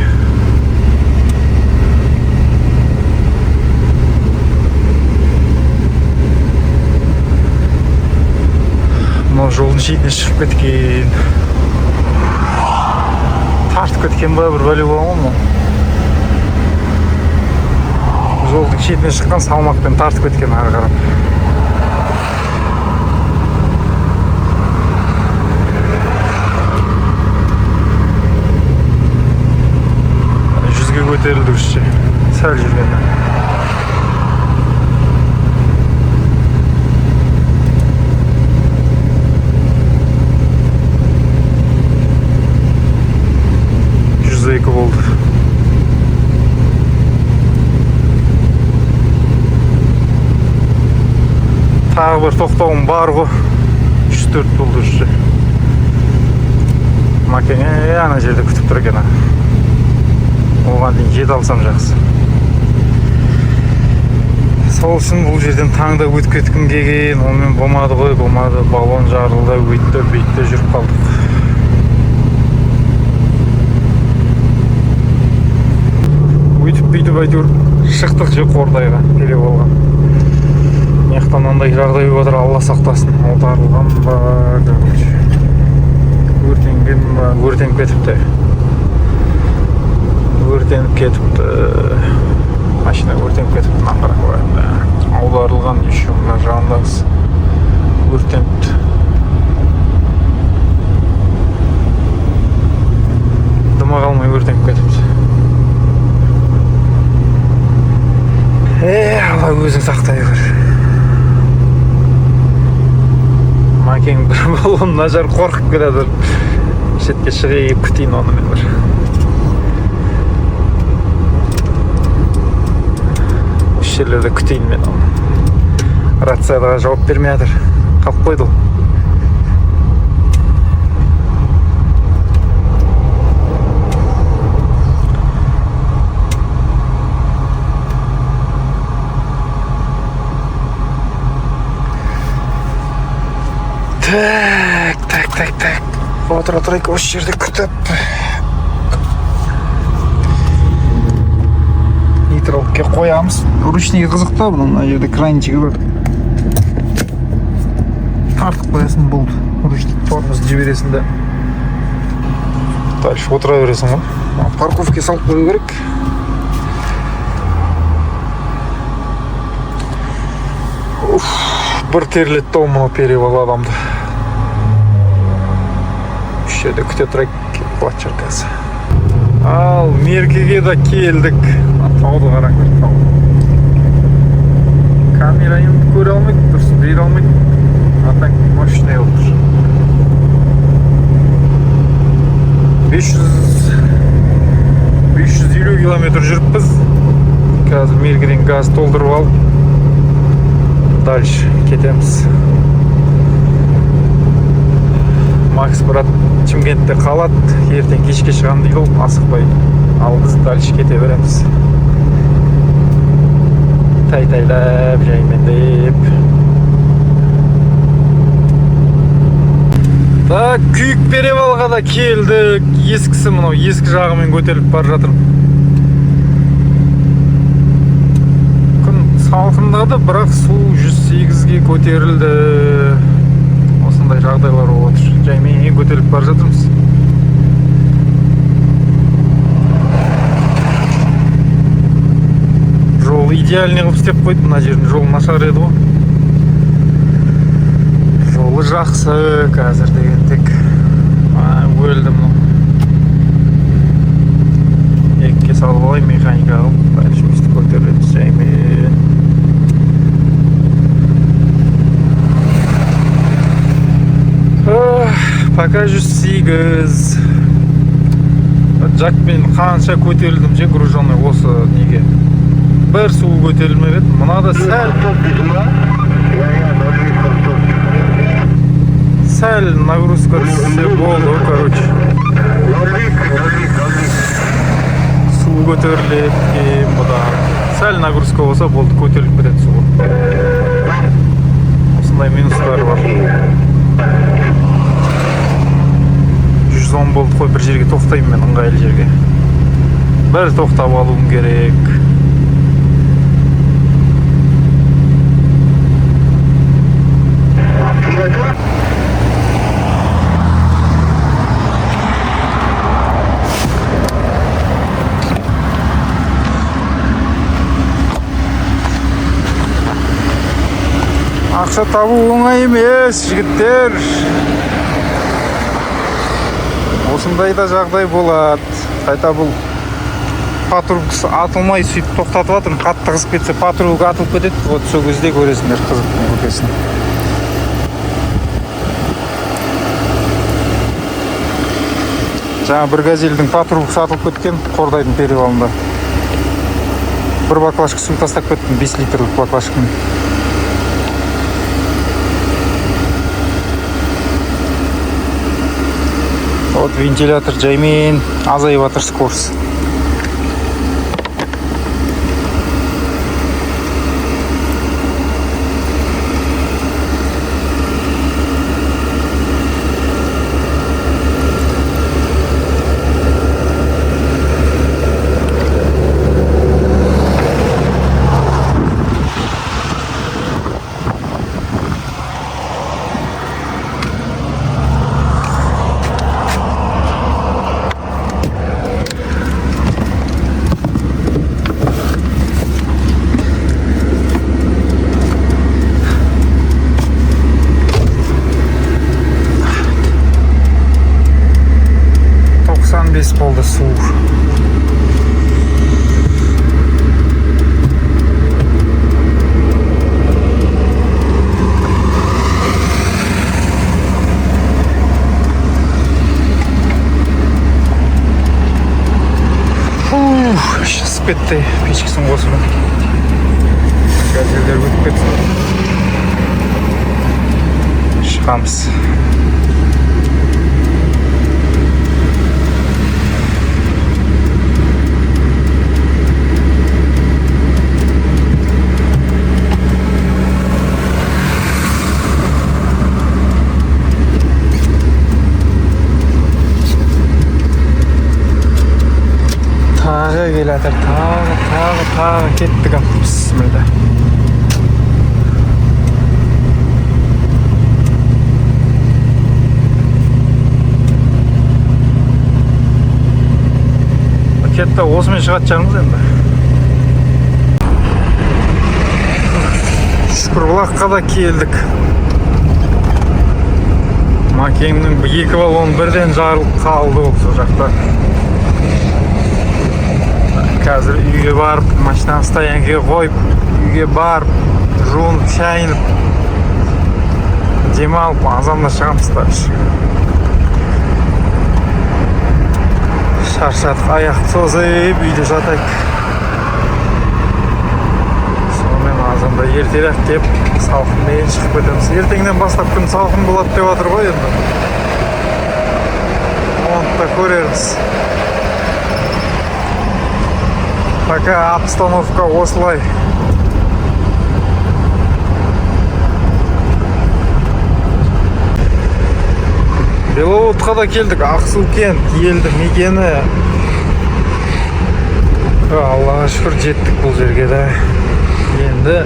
Жолдың шетіне шығып кеткен. Тартып кеткен ба, бір бәле болған ғой. Жолдың шетіне шыққан салмақпен тартып кеткен ары қарап. Жүзге көтерілді үшше. Сәл жүргенде. Екі болды. Тағы бір тоқтауым бар ғой. 3-4 болды үші. Макең ана жерде күтіп тұр екен. Оған дейін жет алсам жақсы. Сол үшін бұл жерден таңда өтіп кеткім келген. Онымен болмады ғой, болмады. Балон жарылды, өйтті, бүйтті, жүріп қалдық. Бүйтіп әйтеуір шықтық же Қордайға, перевалға. Мияқтан андай жағдай өтір, Алла сақтасын. Аударылған ба, өртенген ба, өртеніп кетіпті. Өртеніп кетіпті. Машина өртеніп кетіпті, нақырақ қойында. Аударылған еще мына жағындағыз өртеніпті. Дыма қалмай өртеніп кетіпті. Алла өзің сақтай көр. Макең бір балон нажар қорқып келеді. Шетке шығайып күтейін оны мен бір. Үш жерлерде күтейін мен оны. Рацияға жауап бермей жатыр. Қалып қойды ол. Так. Отырайық осы жерде күтіп. литр алып келіп қоямыз. Ручный қызық та, мына жерде кранчигі бар. Тартып қоясың, болды. Ручный тормоз жібересің де. Дальше отыра бересің ғой. Парковке салып қою керек. Бір терлетті ол мұны перевал адамды. Үш жерде күте тұрайық, құлатшыр қазір. Ал меркеге де келдік. Тауды қараңдар, тау. Камера енді көре алмайды, дұрыс бере алмайды. А так мощный отыр. 550 километр жүріппіз. Қазір меркеден газ толдырып алып, дальше кетеміз. Макс брат Чимкентте қалады, ертең кешке шығам дейді ол, асықпай. Ал біз дальше кете береміз. Тай-тайлап, жаймендеп. Так, күйік перевалға да келдік. Ескісі мынау, ескі жағымен көтеріліп бар жатыр. Күн салқындады, бірақ су 108-ге көтерілді. Осындай жағдайлар болып отыр. Жаймен көтеріліп бар жатырмыз. Жол идеальный қылып істеп қойды. Мына жердің жолы нашар еді ғой. Жолы жақсы қазір деген тек өлді мұны. Екке салып алай, механика қылып, бәлішімізді көтеріледі жаймен. Пока 108. Жакпен қанша көтерілдім же груженный осы неге. Бір су көтерілмеді. Мына да сәл нагрузка түссе болды, короче. Су көтеріледі, бұда. Сәл нагрузка болса болды, көтеріліп кетеді суы. Осындай минустары бар. 110 болды қой, бір жерге тоқтаймын мен, ыңғайлы жерге. Бір тоқтап алуым керек. Ақша табу оңай емес, жігіттер. Осындай да жағдай болады. Қайта бұл патрулкасы атылмай сөйтіп тоқтатып жатыр. Қатты қызып кетсе патрулка атылып кетеді. Вот сол кезде көресіңдер қызықтың көкесін. Жаңа бір газельдің патрулкасы атылып кеткен Қордайдың перевалында. Бір баклашка су тастап кеттім, 5 литрлік баклашкамен. Вот вентилятор жаймен азайып жатыр скорость. Болды су. Сейчас кетті, печкесін қосып. Газелдер өтіп кетті. Шығамыз. Tағы келатыр, тағы. Tағы кеттік ап. Бісмілда. Кетті осымен шығатчағымыз енді. Шүкірбұлаққа да келдік. Макеңнің 2 баллон бірден жарылып қалды осы жақта. Қазір үйге барып, машинаны стоянкаға қойып, үйге барып, жуынып, шайынып, демалып, азанда шығамыздар. Шаршадық, аяқ созып, үйде жатайық. Сонымен азанда ертерек деп, салқынмен шығып кетеміз. Ертеңнен бастап күн салқын болады деп жатыр ғой енді. Оны да көрерміз. Пока обстановка осылай. Беловодқа да келдік. Ақсукент елді мекені. Аллаға шүкір жеттік бұл жерге де. Енді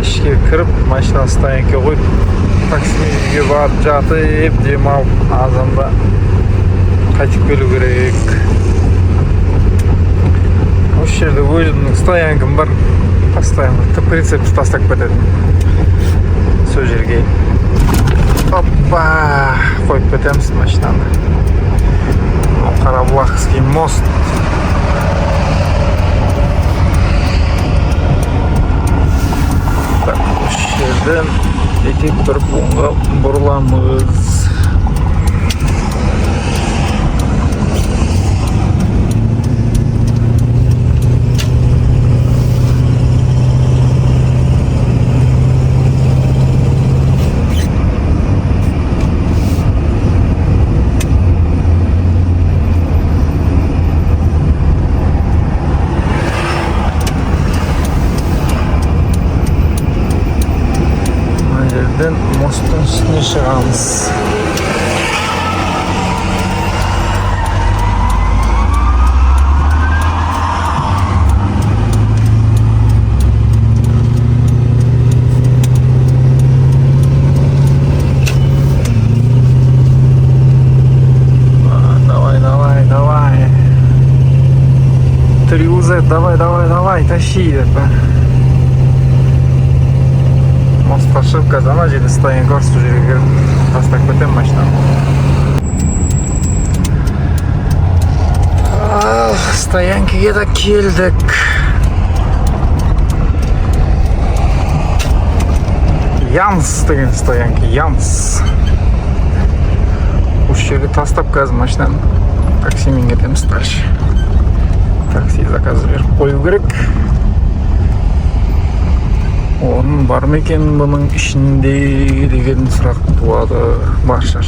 ішке кіріп, машина стоянкаға қойып, таксиге барып жатып, демалып, азанда қайтып келу керек. Осы жерде өзімнің стоянкам бар. Постоянно прицеп тастап кететін. Сол жерге оппа қойып кетеміз машинаны. Қарабұлақский мост. Осы жерден етек тұрып оңға бұрыламыз. Мосттың үстіне шығамыз. Давай. Трюзет, давай, тащи это. Мостқа шығып, қазір ана жерде стоянка бар, сол жерге тастап кетемін машинаны. Стоянкаға да келдік. Янс деген стоянка, Янс. Осы жерге тастап қазір машинаны таксимен кетеміз дальше. Такси заказ беріп қою керек. Орын бар ма екен бұның ішінде деген сұрақ туады. Бар шығар.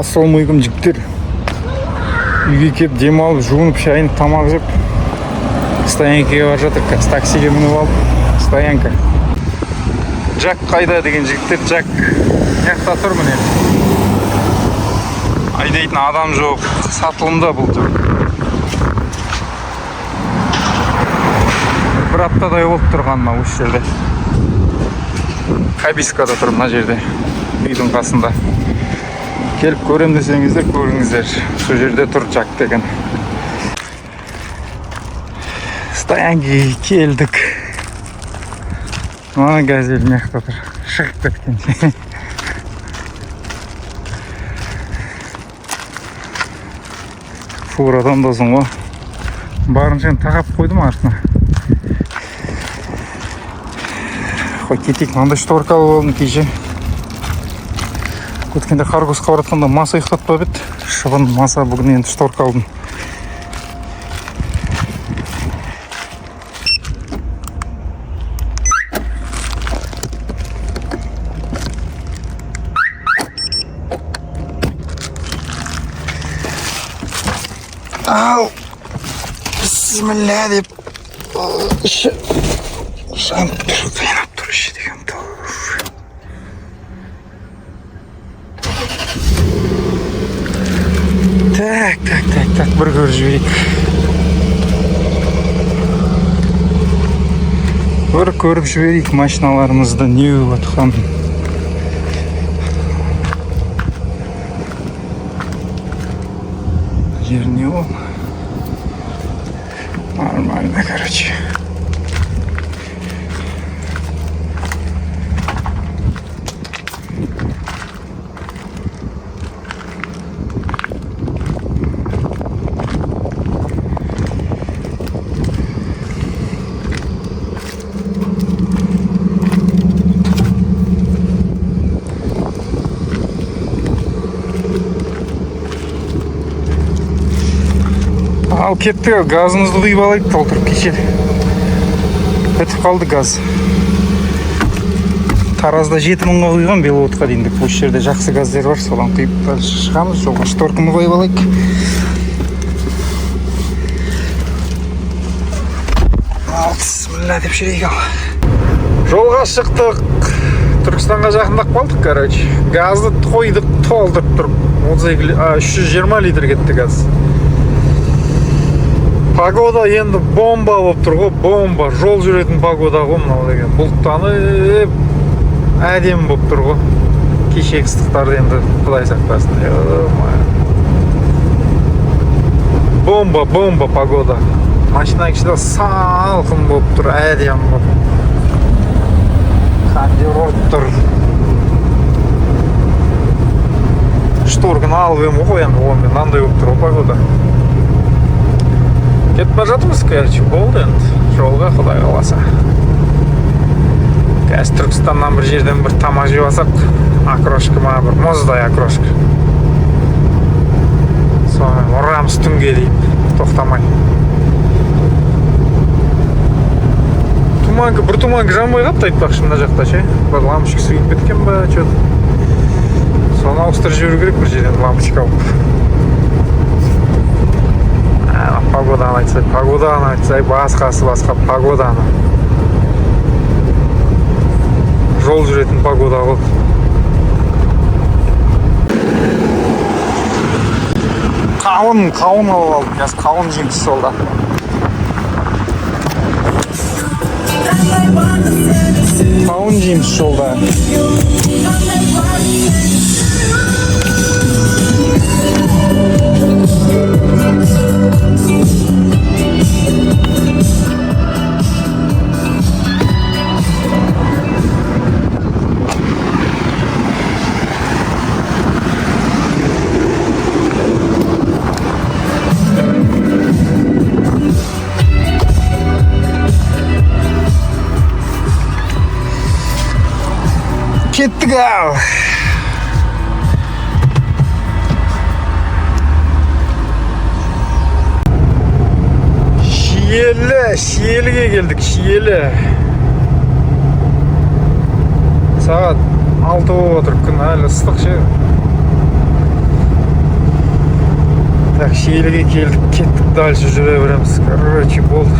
Ассалаумағалейкум жігіттер. Үйге келіп демалып, жуынып, шайынып, тамақ жеп, стоянкаға бар жатыр. Таксиге мініп алып, стоянка. Джак қайда деген жігіттер, Джак. Яқта тұр міне. Айдайтын адам жоқ, сатылымда бұл тұр. Бір аптадай болып тұрғанына осы жерде. Хабискада тұр мына жерде, үйдің қасында. Келіп көрем десеңіздер, көріңіздер. Сол жерде тұр Джак деген. Стоянкаға келдік. Мана газель мияқта тұр, шығып кеткен. Фурадан досың ғой. Барынша тағап қойдым артына. Қой кетейік, маңдай шторка болдым кейше. Өткенде Қарғысқа баратқанда маса ұйықтатпап еді. Шыбын маса, бүгін енді шторка алдым. Ал, бисмилля деп жанып тұр, қайнап тұр іші деген тұр. Так, бір көріп жіберейік. Бір көріп жіберейік машиналарымызды не болып жатқан. Жер не ол? Нормально, короче. Ал кетті, газымызды құйып алайық, толтырып кешеді. Бітіп қалды газ. Таразда 7000-ға құйған Беловодқа дейіндік. Бұл жерде жақсы газдер бар, содан құйып шығамыз. Жолға шторканы қойып алайық. Бисмилля деп жүрейік ал. Жолға шықтық. Түркістанға жақындап қалдық, короче. Газды қойдық, толтырып тұрып. 320 литр кетті газ. Погода енді бомба болып тұр ғой, бомба. Жол жүретін погода ғой мынау деген. Бұлттанып әдемі болып тұр ғой. Кешегі ыстықтарды енді құдай сақтасын. Бомба погода. Машина ішінде салқын болып тұр, әдемі болып. Кондер ұрып тұр. Шторканы алып ем ғой енді, онымен мынандай болып тұр ғой погода. Кетіп бара жатырмыз, короче, болды енді. Жолға құдай қаласа. Қазір Түркістаннан бір жерден бір тамақ жеп алсақ, окрошка ма, бір мұздай окрошка. Сонымен ұрамыз түнге дейін, тоқтамай. Бір туманка жанбай қапты айтпақшы мына жақта ше. Бір лампочка сүйіп кеткен ба, че-то. Соны ауыстырып жіберу керек бір жерден лампочка алып. Погоданы айтсай, басқа погоданы. Жол жүретін погода ғой. Қауын алып алдым, қазір қауын жейміз жолда. Қауын жейміз жолда. Кеттік ау. Шиеліге келдік, Шиелі. Сағат 6 болып отыр, күн әлі ыстық ше. Так, Шиеліге келдік, кеттік, дальше жүре береміз. Короче, болды.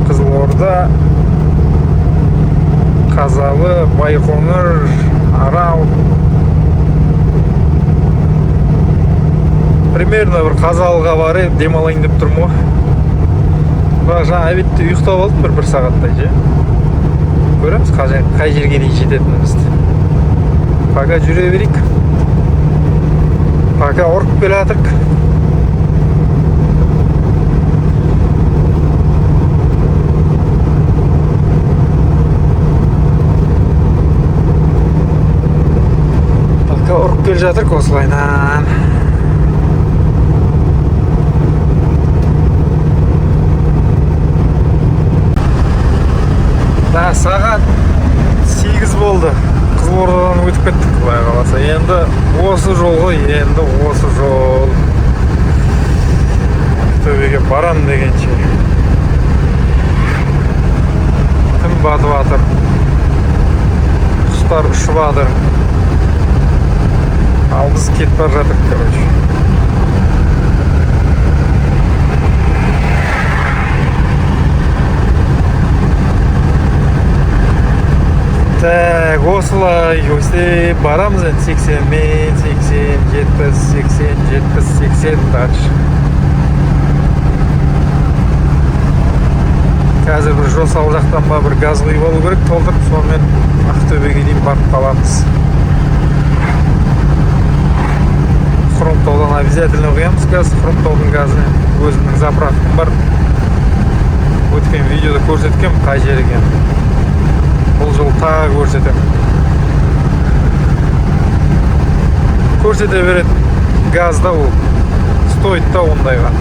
Қызылорда, Қазалы, Байқоңыр, Арал. Примерно бір Қазалыға барып демалайын деп тұрмын ғой. Бірақ жаңа обедте ұйықтап алдым бір сағаттай же. Көреміз қай жерге дейін жететінімізді. Пока жүре берейік. Пока ұрып келе жатырық. Пока ұрып келе жатырық осылайнан. Сағат 8 болды. Қызылордадан өтіп кеттік, құдай қаласа. Енді осы жол ғой, енді осы жол. Төбеге барам дегенше. Күн батып жатыр. Құстар ұшып жатыр. Ал біз кетіп бара жатырмыз, короче. Так, осылай өстіп барамыз енді 80 мен 80, 70, 80, 70, 80 дальше. Қазір бір жосал жақтан ба бір газ құйып алу керек, толтырып, сонымен Ақтөбеге дейін барып қаламыз. Хромтаудан обязательно құямыз газ, Хромтаудың газы. Өзімнің заправкам бар. Өткен видеода көрсеткем қай жер екен. Бұл жол тағы көрсетем. Көрсете береді газда, ол стоит та ондайға.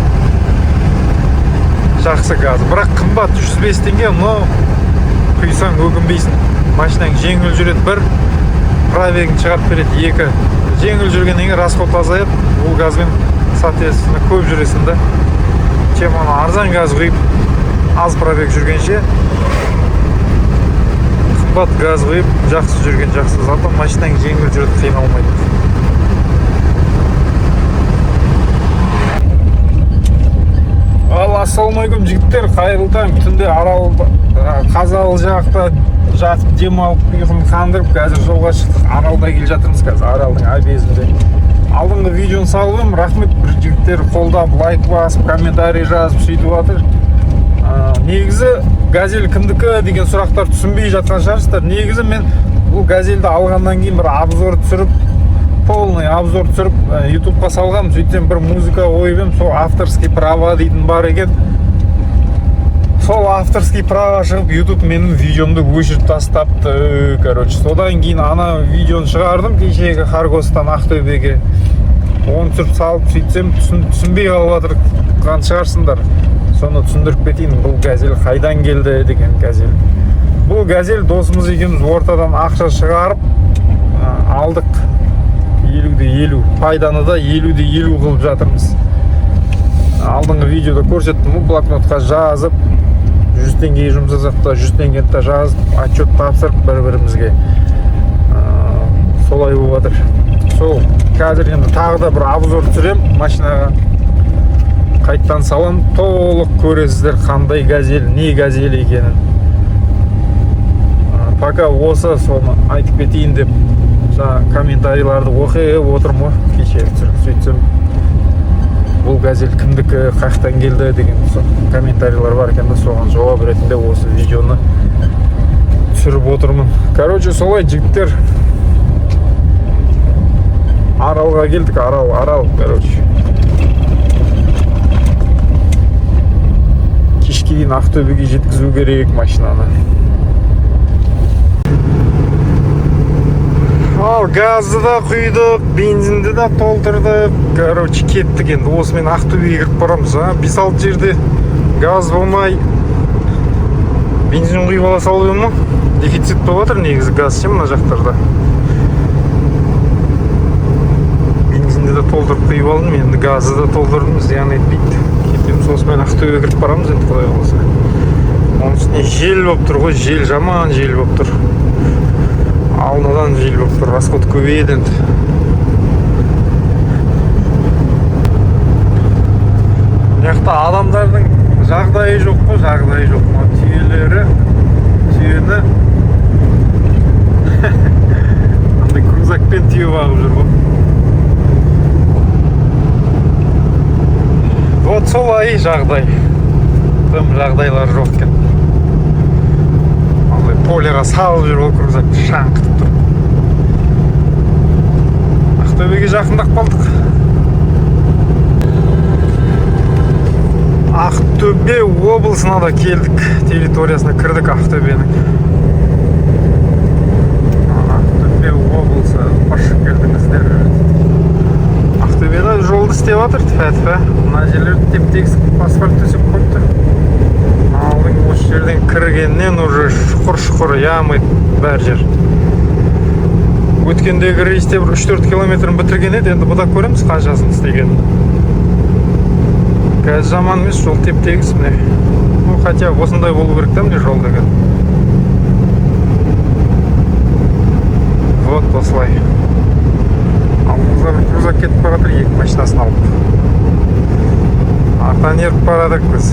Жақсы газ, бірақ қымбат 305 теңге, но құйсаң өкінбейсің. Машинаң жеңіл жүреді, бір пробегін шығарып береді, екі. Жеңіл жүргеннен кейін расход азаяды, бұл газбен соответственно көп жүресің да. Чем ана арзан газ құйып, аз пробег жүргенше қымбат газ құйып, жақсы жүрген жақсы. Зато машинаң жеңіл жүреді, қиналмайды. Ассалаумағалейкум жігіттер, қайырлы таң. Түнде Арал Қазалы жақта жатып демалып ұйқым қандырып, қазір жолға шықтық. Аралда келе жатырмыз қазір, Аралдың объездінде. Алдыңғы видеоны салып едім, рахмет, бір жігіттер қолдап, лайк басып, комментарий жазып сөйтіп жатыр. Негізі газель кімдікі деген сұрақтар түсінбей жатқан шығарсыздар. Негізі мен бұл газельді алғаннан кейін бір обзор түсіріп, полный обзор түсіріп, ютубқа салғам. Сөйтсем бір музыка ойып едім, сол авторский права дейтін бар екен. Сол авторский права шығып, ютуб менің видеомды өшіріп тастапты. Короче, содан кейін ана видеоны шығардым кешегі Харгостан Ақтөбеге. Оны түсіріп салып, сөйтсем түсінбей қалып жатқан шығарсыңдар. Соны түсіндіріп кетейін, бұл газель қайдан келді деген газель. Бұл газель досымыз екеуміз ортадан ақша шығарып алдық. 50-де 50, пайданы да 50-де 50 қылып жатырмыз. Алдыңғы видеода көрсеттім, блокнотқа жазып 100 теңге жұмсасақ та 100 теңгені де жазып, отчет тапсырып бір-бірімізге. Солай болып жатыр. Сол, қазір енді тағы да бір обзор түсірем машинаға. Қайттан салам, толық көресіздер қандай газель, не газель екенін. Пока осы соны айтып кетейін деп комментарийларды оқып отырмын. Кеше сөйтсем бұл газель кімдікі, қаяқтан келді деген комментарийлар бар екен, соған жауап ретінде осы видеоны түсіріп отырмын. Короче, солай жігіттер, Аралға келдік, Арал, короче. Кейін Ақтөбеге жеткізу керек машинаны. Ал газды да құйдық, бензинді да толтырдық. Короче, кеттік енді. Осымен Ақтөбеге кіріп барамыз. 5-6 жерде газ болмай бензин құйып ала салып ма? Дефицит болып жатыр негізі газ ше мына жақтарда. Бензинді де толтырып құйып алдым, енді газды да толтырдым, зиян етпейді. Осымен Ақтөбеге кіріп барамыз енді, құдай қаласа. Оның үстіне жел болып тұр ғой, жел, жаман жел болып тұр. Алдыдан жел болып тұр, расход көбейеді енді. Жақта адамдардың жағдайы жоқ қой, жағдайы жоқ. Түйені андай крузакпен түйе бағып жүр ғой. Вот солай жағдай. Тым жағдайлар жоқ екен. Полеға салып жүр ол крузакты, шаңқытып тұр. Ақтөбеге жақындап қалдық. Ақтөбе облысына да келдік. Территориясына кірдік Ақтөбенің. Ақтөбе облысы, қош келдіңіздер. Ақтөбеде жолды істеп жатыр, тфә-тфә. Мына жерлерді теп-тегіс асфальт төсеп қойыпты. Алдың осы жерден кіргеннен уже шұқыр-шұқыр ямы бәр жер. Өткендегі рейсте 3-4 километрін бітірген еді, енді бұда көреміз қаншасын істеген. Қазір жаман емес, жол теп-тегіс міне. Хотя осындай болу керек та міне жол деген. Вот осылай. Алдымызда бір крузак кетіп бара жатыр, екі машинасын алып. Артан еріп бара жатырық біз.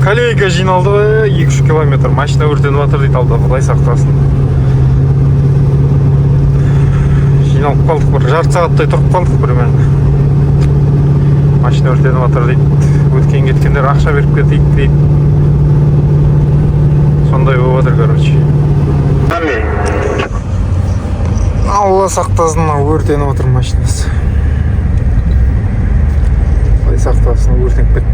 коллега жиналды ғой, 2-3 километр машина өртеніп жатыр дейді, алда Құдай сақтасын. Жиналып қалдық, бір жарты сағаттай тұрып қалдық примерно. Машина өртеніп жатыр дейді, өткен кеткендер ақша беріп кетейік дейді. Сондай болып жатыр, короче. Алла сақтасын, өртеніп жатыр машинасы. Құдай сақтасын, өртеніп кетті.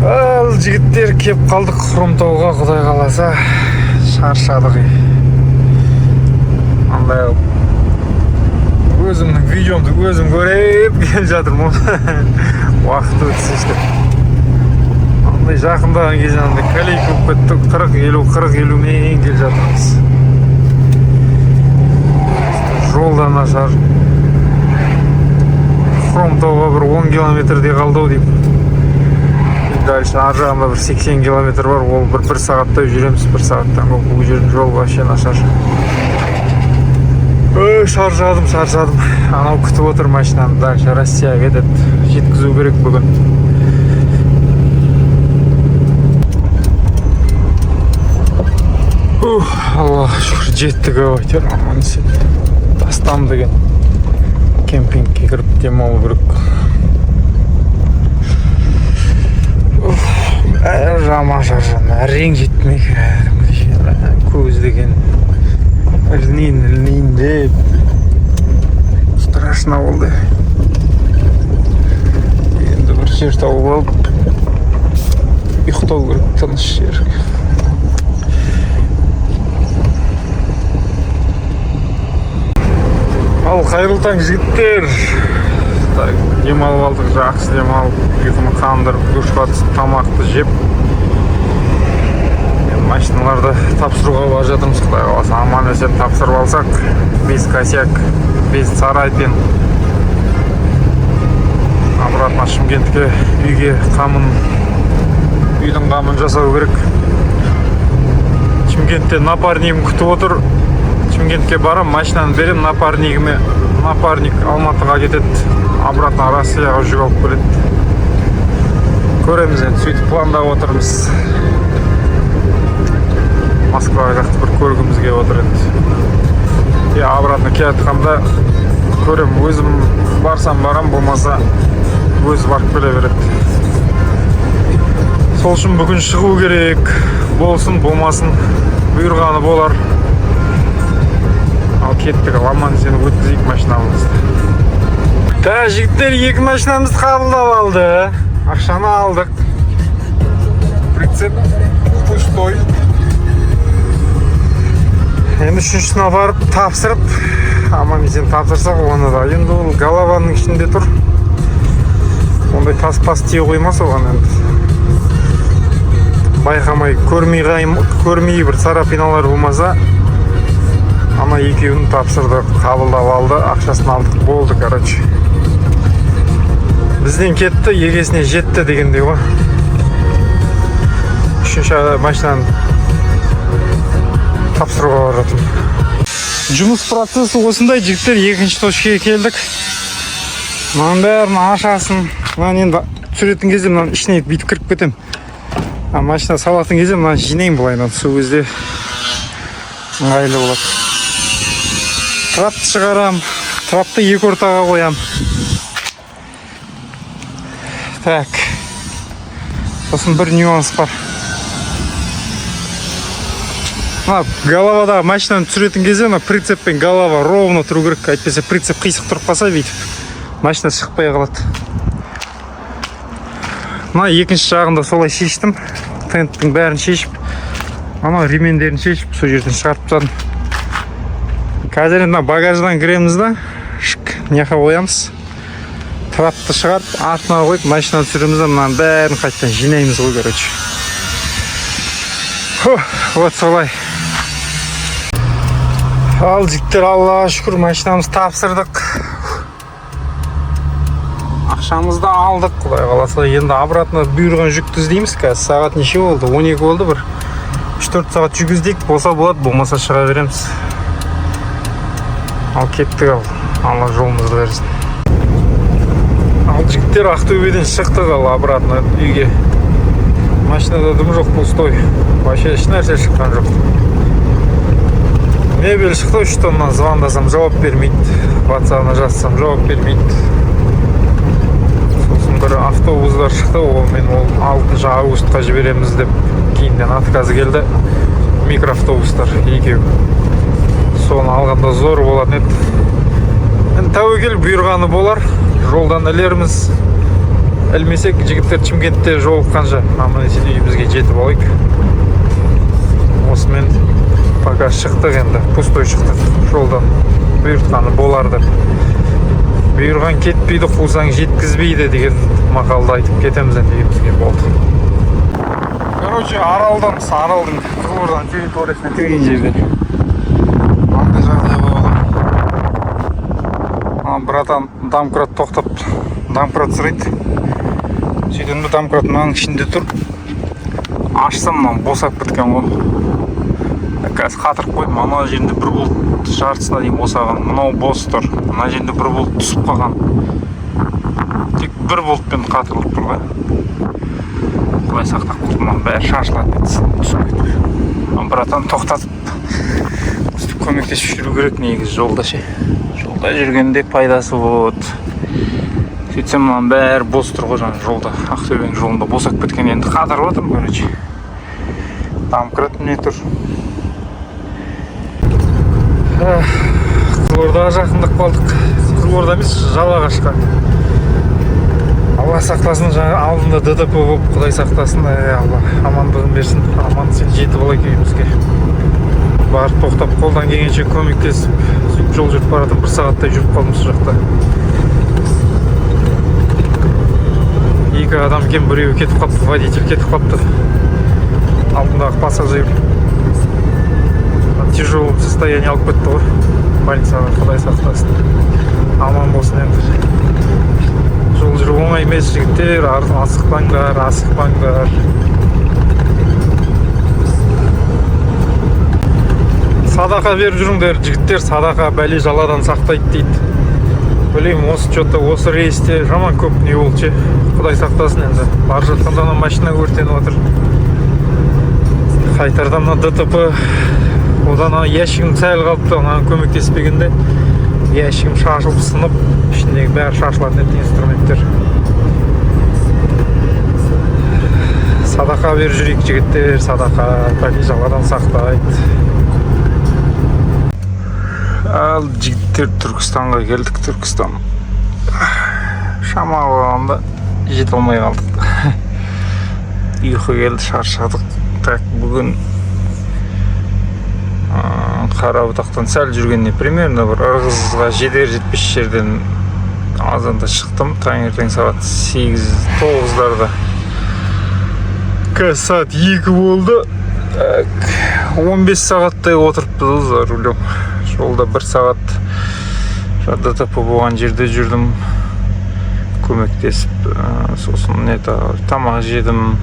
Ал жігіттер кеп қалдық Хромтауға, Құдай қаласа. Шаршадық. Андай өзімнің видеомды өзім көріп келіп жатырмын. Уақыт өтсін işte. Андай жақындаған кезде андай коллега болып кеттік, 40-50 мен келіп жатырмыз. Жолдан нашар. Хромтауға бір 10 километрдей қалды ау деймін. Дальше ар жағында бір 80 километр бар, ол бір сағаттай жүреміз, 1 сағаттан бұл жердің жол вообще нашар. Шаршадым. Анау күтіп отыр машинаны, дальше Россияға кетеді, жеткізу керек бүгін. Аллах шүкір, жеттік әйтеуір, аман есен. Тастам деген кемпингке кіріп демалу керек. Жама-жаржан, әрең жеттімек, көз деген ілінейін деп страшно болды. Енді бір жер тауып алып ұйықтау керек, тыныш жер. Ал қайырлы таң жігіттер. Демалып алдық, жақсы демалып, ұйқыны қандырып, душқа түсіп, тамақты жеп. Машиналарды тапсыруға бар жатырмыз, Құдай қаласа. Аман есен тапсырып алсақ, без косяк, без царапин. Обратно Шымкентке үйге үйдің қамын жасау керек. Шымкентте напарнигім күтіп отыр. Шымкентке барам, машинаны берем, напарник Алматыға кетеді. Обратно Россияға жүк алып келеді. Көреміз енді, сөйтіп пландап отырмыз. Москваға жақты бір көргіміз келіп отыр енді. Обратно келатқанда көрем, өзім барсам барам, болмаса өзі барып келе береді. Сол үшін бүгін шығу керек. Болсын, болмасын, бұйырғаны болар. Ал кеттік, аман сені өткізейік машинамызды. Жігіттер, 2 машинамызды қабылдап алды. Ақшаны алдық. Прицеп пустой. Енді 3-шісіне барып тапсырып, аман есен тапсырсақ, оны да. Енді ол голованың ішінде тұр. Ондай тас-пас тие қоймас оған енді. Байқамай, көрмей бір царапиналар болмаса, ана екеуін тапсырды, қабылдап алды, ақшасын алдық, болды, короче. Бізден кетті, егесіне жетті дегендей ғой. 3-ші машинаны тапсыруға бар жатырмын. Жұмыс процесі осындай, жігіттер, 2-ші точкаға келдік. Мынаның бәрін ашасын. Мынаны енді түсіретін кезде мынаның ішіне бүйтіп кіріп кетем. Машина салатын кезде мынаны жинайын былайынан, сол кезде ыңғайлы болады. Трапты шығарам, трапты 2 ортаға қоям. Так. Сосын бір нюанс бар. Головада машинаны түсіретін кезде прицеппен голова ровно тұру керек. Әйтпесе прицеп қисық тұрып қалса бүйтіп машина шықпай қалады. 2-ші жағында солай шештім. Тенттің бәрін шешіп, ремендерін шешіп, сол жерден шығарып тастадым. Қазір енді багаждан кіреміз да, неқа қоямыз. Трапты шығарып, артына қойып, машинаны түсіреміз да, мынаның бәрін қайтадан жинаймыз ғой, короче. Вот солай. Ал жігіттер, Аллаға шүкір, машинамыз тапсырдық. Ақшамызды алдық, Құдай қаласа. Енді обратно бұйырған жүкті іздейміз. Қазір сағат неше болды? 12 болды, бір 3-4 сағат жүк іздейік. Болса болады, болмаса шыға береміз. Ал кеттік, ал. Алла жолымызды берсін. Ал жігіттер Ақтөбеден шықтық ал обратно үйге. Машинада дым жоқ, пустой. Вообще еш нәрсе шыққан жоқ. Мебель шықты, 3 тонна звондасам жауап бермейді. WhatsApp-на жазсам жауап бермейді. Сосын бір автобустар шықты, мен ол 6 августқа жібереміз деп кейінден отказ келді. Микроавтобустар екеу. Соны алғанда зор болатын еді. Енді тәуекел бұйырғаны болар. Жолдан ілерміз. Ілмесек, жігіттер Шымкентте жолыққанша аман-есен үйімізге жетіп алайық. Осымен пока шықтық енді, пустой шықтық. Жолдан бұйыртқаны боларды. Бұйырған кетпейді, қусаң жеткізбейді деген мақалды айтып кетеміз енді үйімізге болды. Короче, Аралдамыз, Аралдың Қызылорданың территориясына кірген жерде. Андай жағдай болды. Братан домкрат тоқтап, домкрат сұрайды. Сөйтіп домкрат мынаның ішінде тұр. Ашсам, мынау босап біткен ғой. Қазір қатырып қойдым, ана жерінде бір бұлт жартысына дейін босаған. Мынау бос тұр. Ана жерінде бір бұлт түсіп қалған. Тек бір бұлтпен қатырылып тұр ғой. Құдай сақтап қалдым, бәрі шашылады түсіп кетіп. Братан тоқтатып көмектесіп жүру керек негізі жолда ше. Жолда жүргенде пайдасы болады. Сөйтсем мынан бәрі бос тұр ғой жаңа жолда. Ақтөбенің жолында босап кеткен, енді қатырып отырмын, короче. Домкрат не тұр. Қызылордаға жақындап қалдық. Қызылорда емес, Жалағашқа. Алла сақтасын, жаңа алдында ДТП болып, Құдай сақтасын, Алла амандығын берсін. Аман сен жетіп алайық үйімізге. Барып тоқтап, қолдан келгенше көмектесіп, сөйтіп жол жүріп баратын, 1 сағаттай жүріп қалдым сол жақта. 2 адам екен, біреуі кетіп қалыпты, водитель кетіп қалыпты. Алдындағы пассажир тяжелом состояние алып кетті ғой. Больницаға, Құдай сақтасын. Аман болсын енді. Жол жүру оңай емес, жігіттер, асықпаңдар, асықпаңдар. Садақа беріп жүріңдер, жігіттер, садақа бәле жаладан сақтайды дейді. Білеймін, осы рейсте жаман көп не болды ше. Құдай сақтасын енді. Бар жатқанда машина өртеніп отыр. Қайтардан ДТП. Одан ящигім сәл қалыпты, оған көмектеспегенде ящигім шашылып сынып, ішіндегі бәрі шашылатын еді инструменттер. Садақа беріп жүрейік жігіттер, садақа бәле жаладан сақтайды. Ал жігіттер, Түркістанға келдік. Түркістан шамалы болғанда жете алмай қалдық. Ұйқы келді, шаршадық. Так, бүгін Қарабұтақтан сәл жүргенде примерно бір Ырғызға жетер-жетпес жерден азанда шықтым. Таңертең сағат 8-9-дарда. Қазір сағат 2 болды. 15 сағаттай отырыппыз за рулем. Жолда 1 сағат ДТП болған жерде жүрдім. Көмектесіп, сосын тамақ жедім.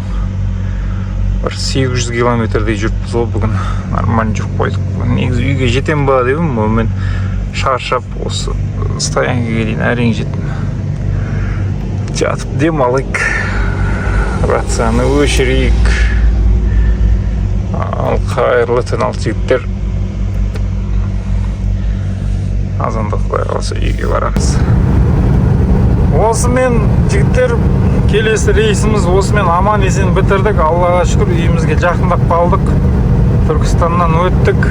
800 километрдей жүріппіз ғой бүгін. Нормально жүріп қойдық. Негізі үйге жетем ба дедім, мен шаршап осы стоянкаға дейін әрең жеттім. Жатып демалайық. Рацияны өшірейік. Ал қайырлы түн ал жігіттер. Азанда Құдай қаласа үйге барамыз. Осымен жігіттер, келесі рейсіміз осымен аман есен бітірдік. Аллаға шүкір, үйімізге жақындап қалдық. Түркістаннан өттік.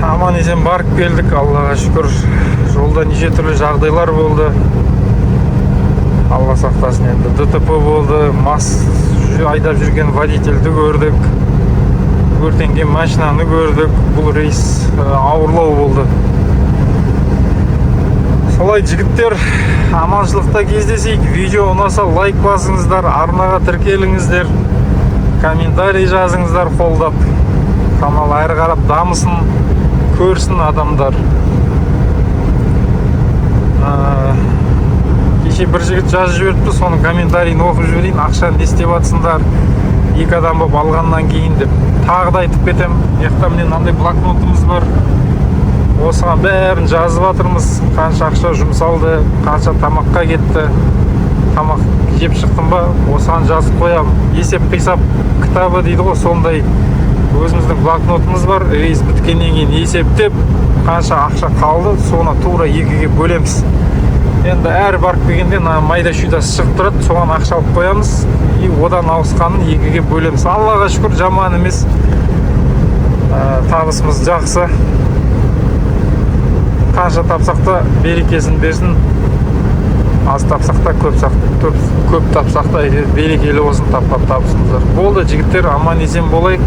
Аман есен барып келдік. Аллаға шүкір. Жолда неше түрлі жағдайлар болды. Алла сақтасын енді. ДТП болды. Мас айдап жүрген водительді көрдік. Өртенген машинаны көрдік. Бұл рейс ауырлау болды. Солай жігіттер, аманшылықта кездесейік. Видео ұнаса лайк басыңыздар, арнаға тіркеліңіздер, комментарий жазыңыздар қолдап. Канал әрі қарап дамысын, көрсін адамдар. Кеше бір жігіт жазып жіберіпті, соның комментарийін оқып жіберейін. Ақшаны не істеп жатсыңдар, 2 адам болып алғаннан кейін деп. Тағы да айтып кетем. Яқта міне мынандай блокнотымыз бар. осыған бәрін жазып жатырмыз. Қанша ақша жұмсалды, қанша тамаққа кетті, тамақ жеп шықтым ба, осыған жазып қоямын. Есеп қисап кітабы дейді ғой, сондай өзіміздің блокнотымыз бар. Рейс біткеннен кейін есептеп, қанша ақша қалды, соны тура екіге бөлеміз. Енді әр барып келгенде майда шүйдасы шығып тұрады, соған ақша алып қоямыз и одан ауысқанын екіге бөлеміз. Аллаға шүкір, жаман емес, табысымыз жақсы. Қанша тапсақ та берекесін берсін, аз тапсақ та көп тапсақ та берекелі болсын тапқан табысымыздар. Болды жігіттер, аман есен болайық.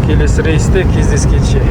Келесі рейсте кездескенше.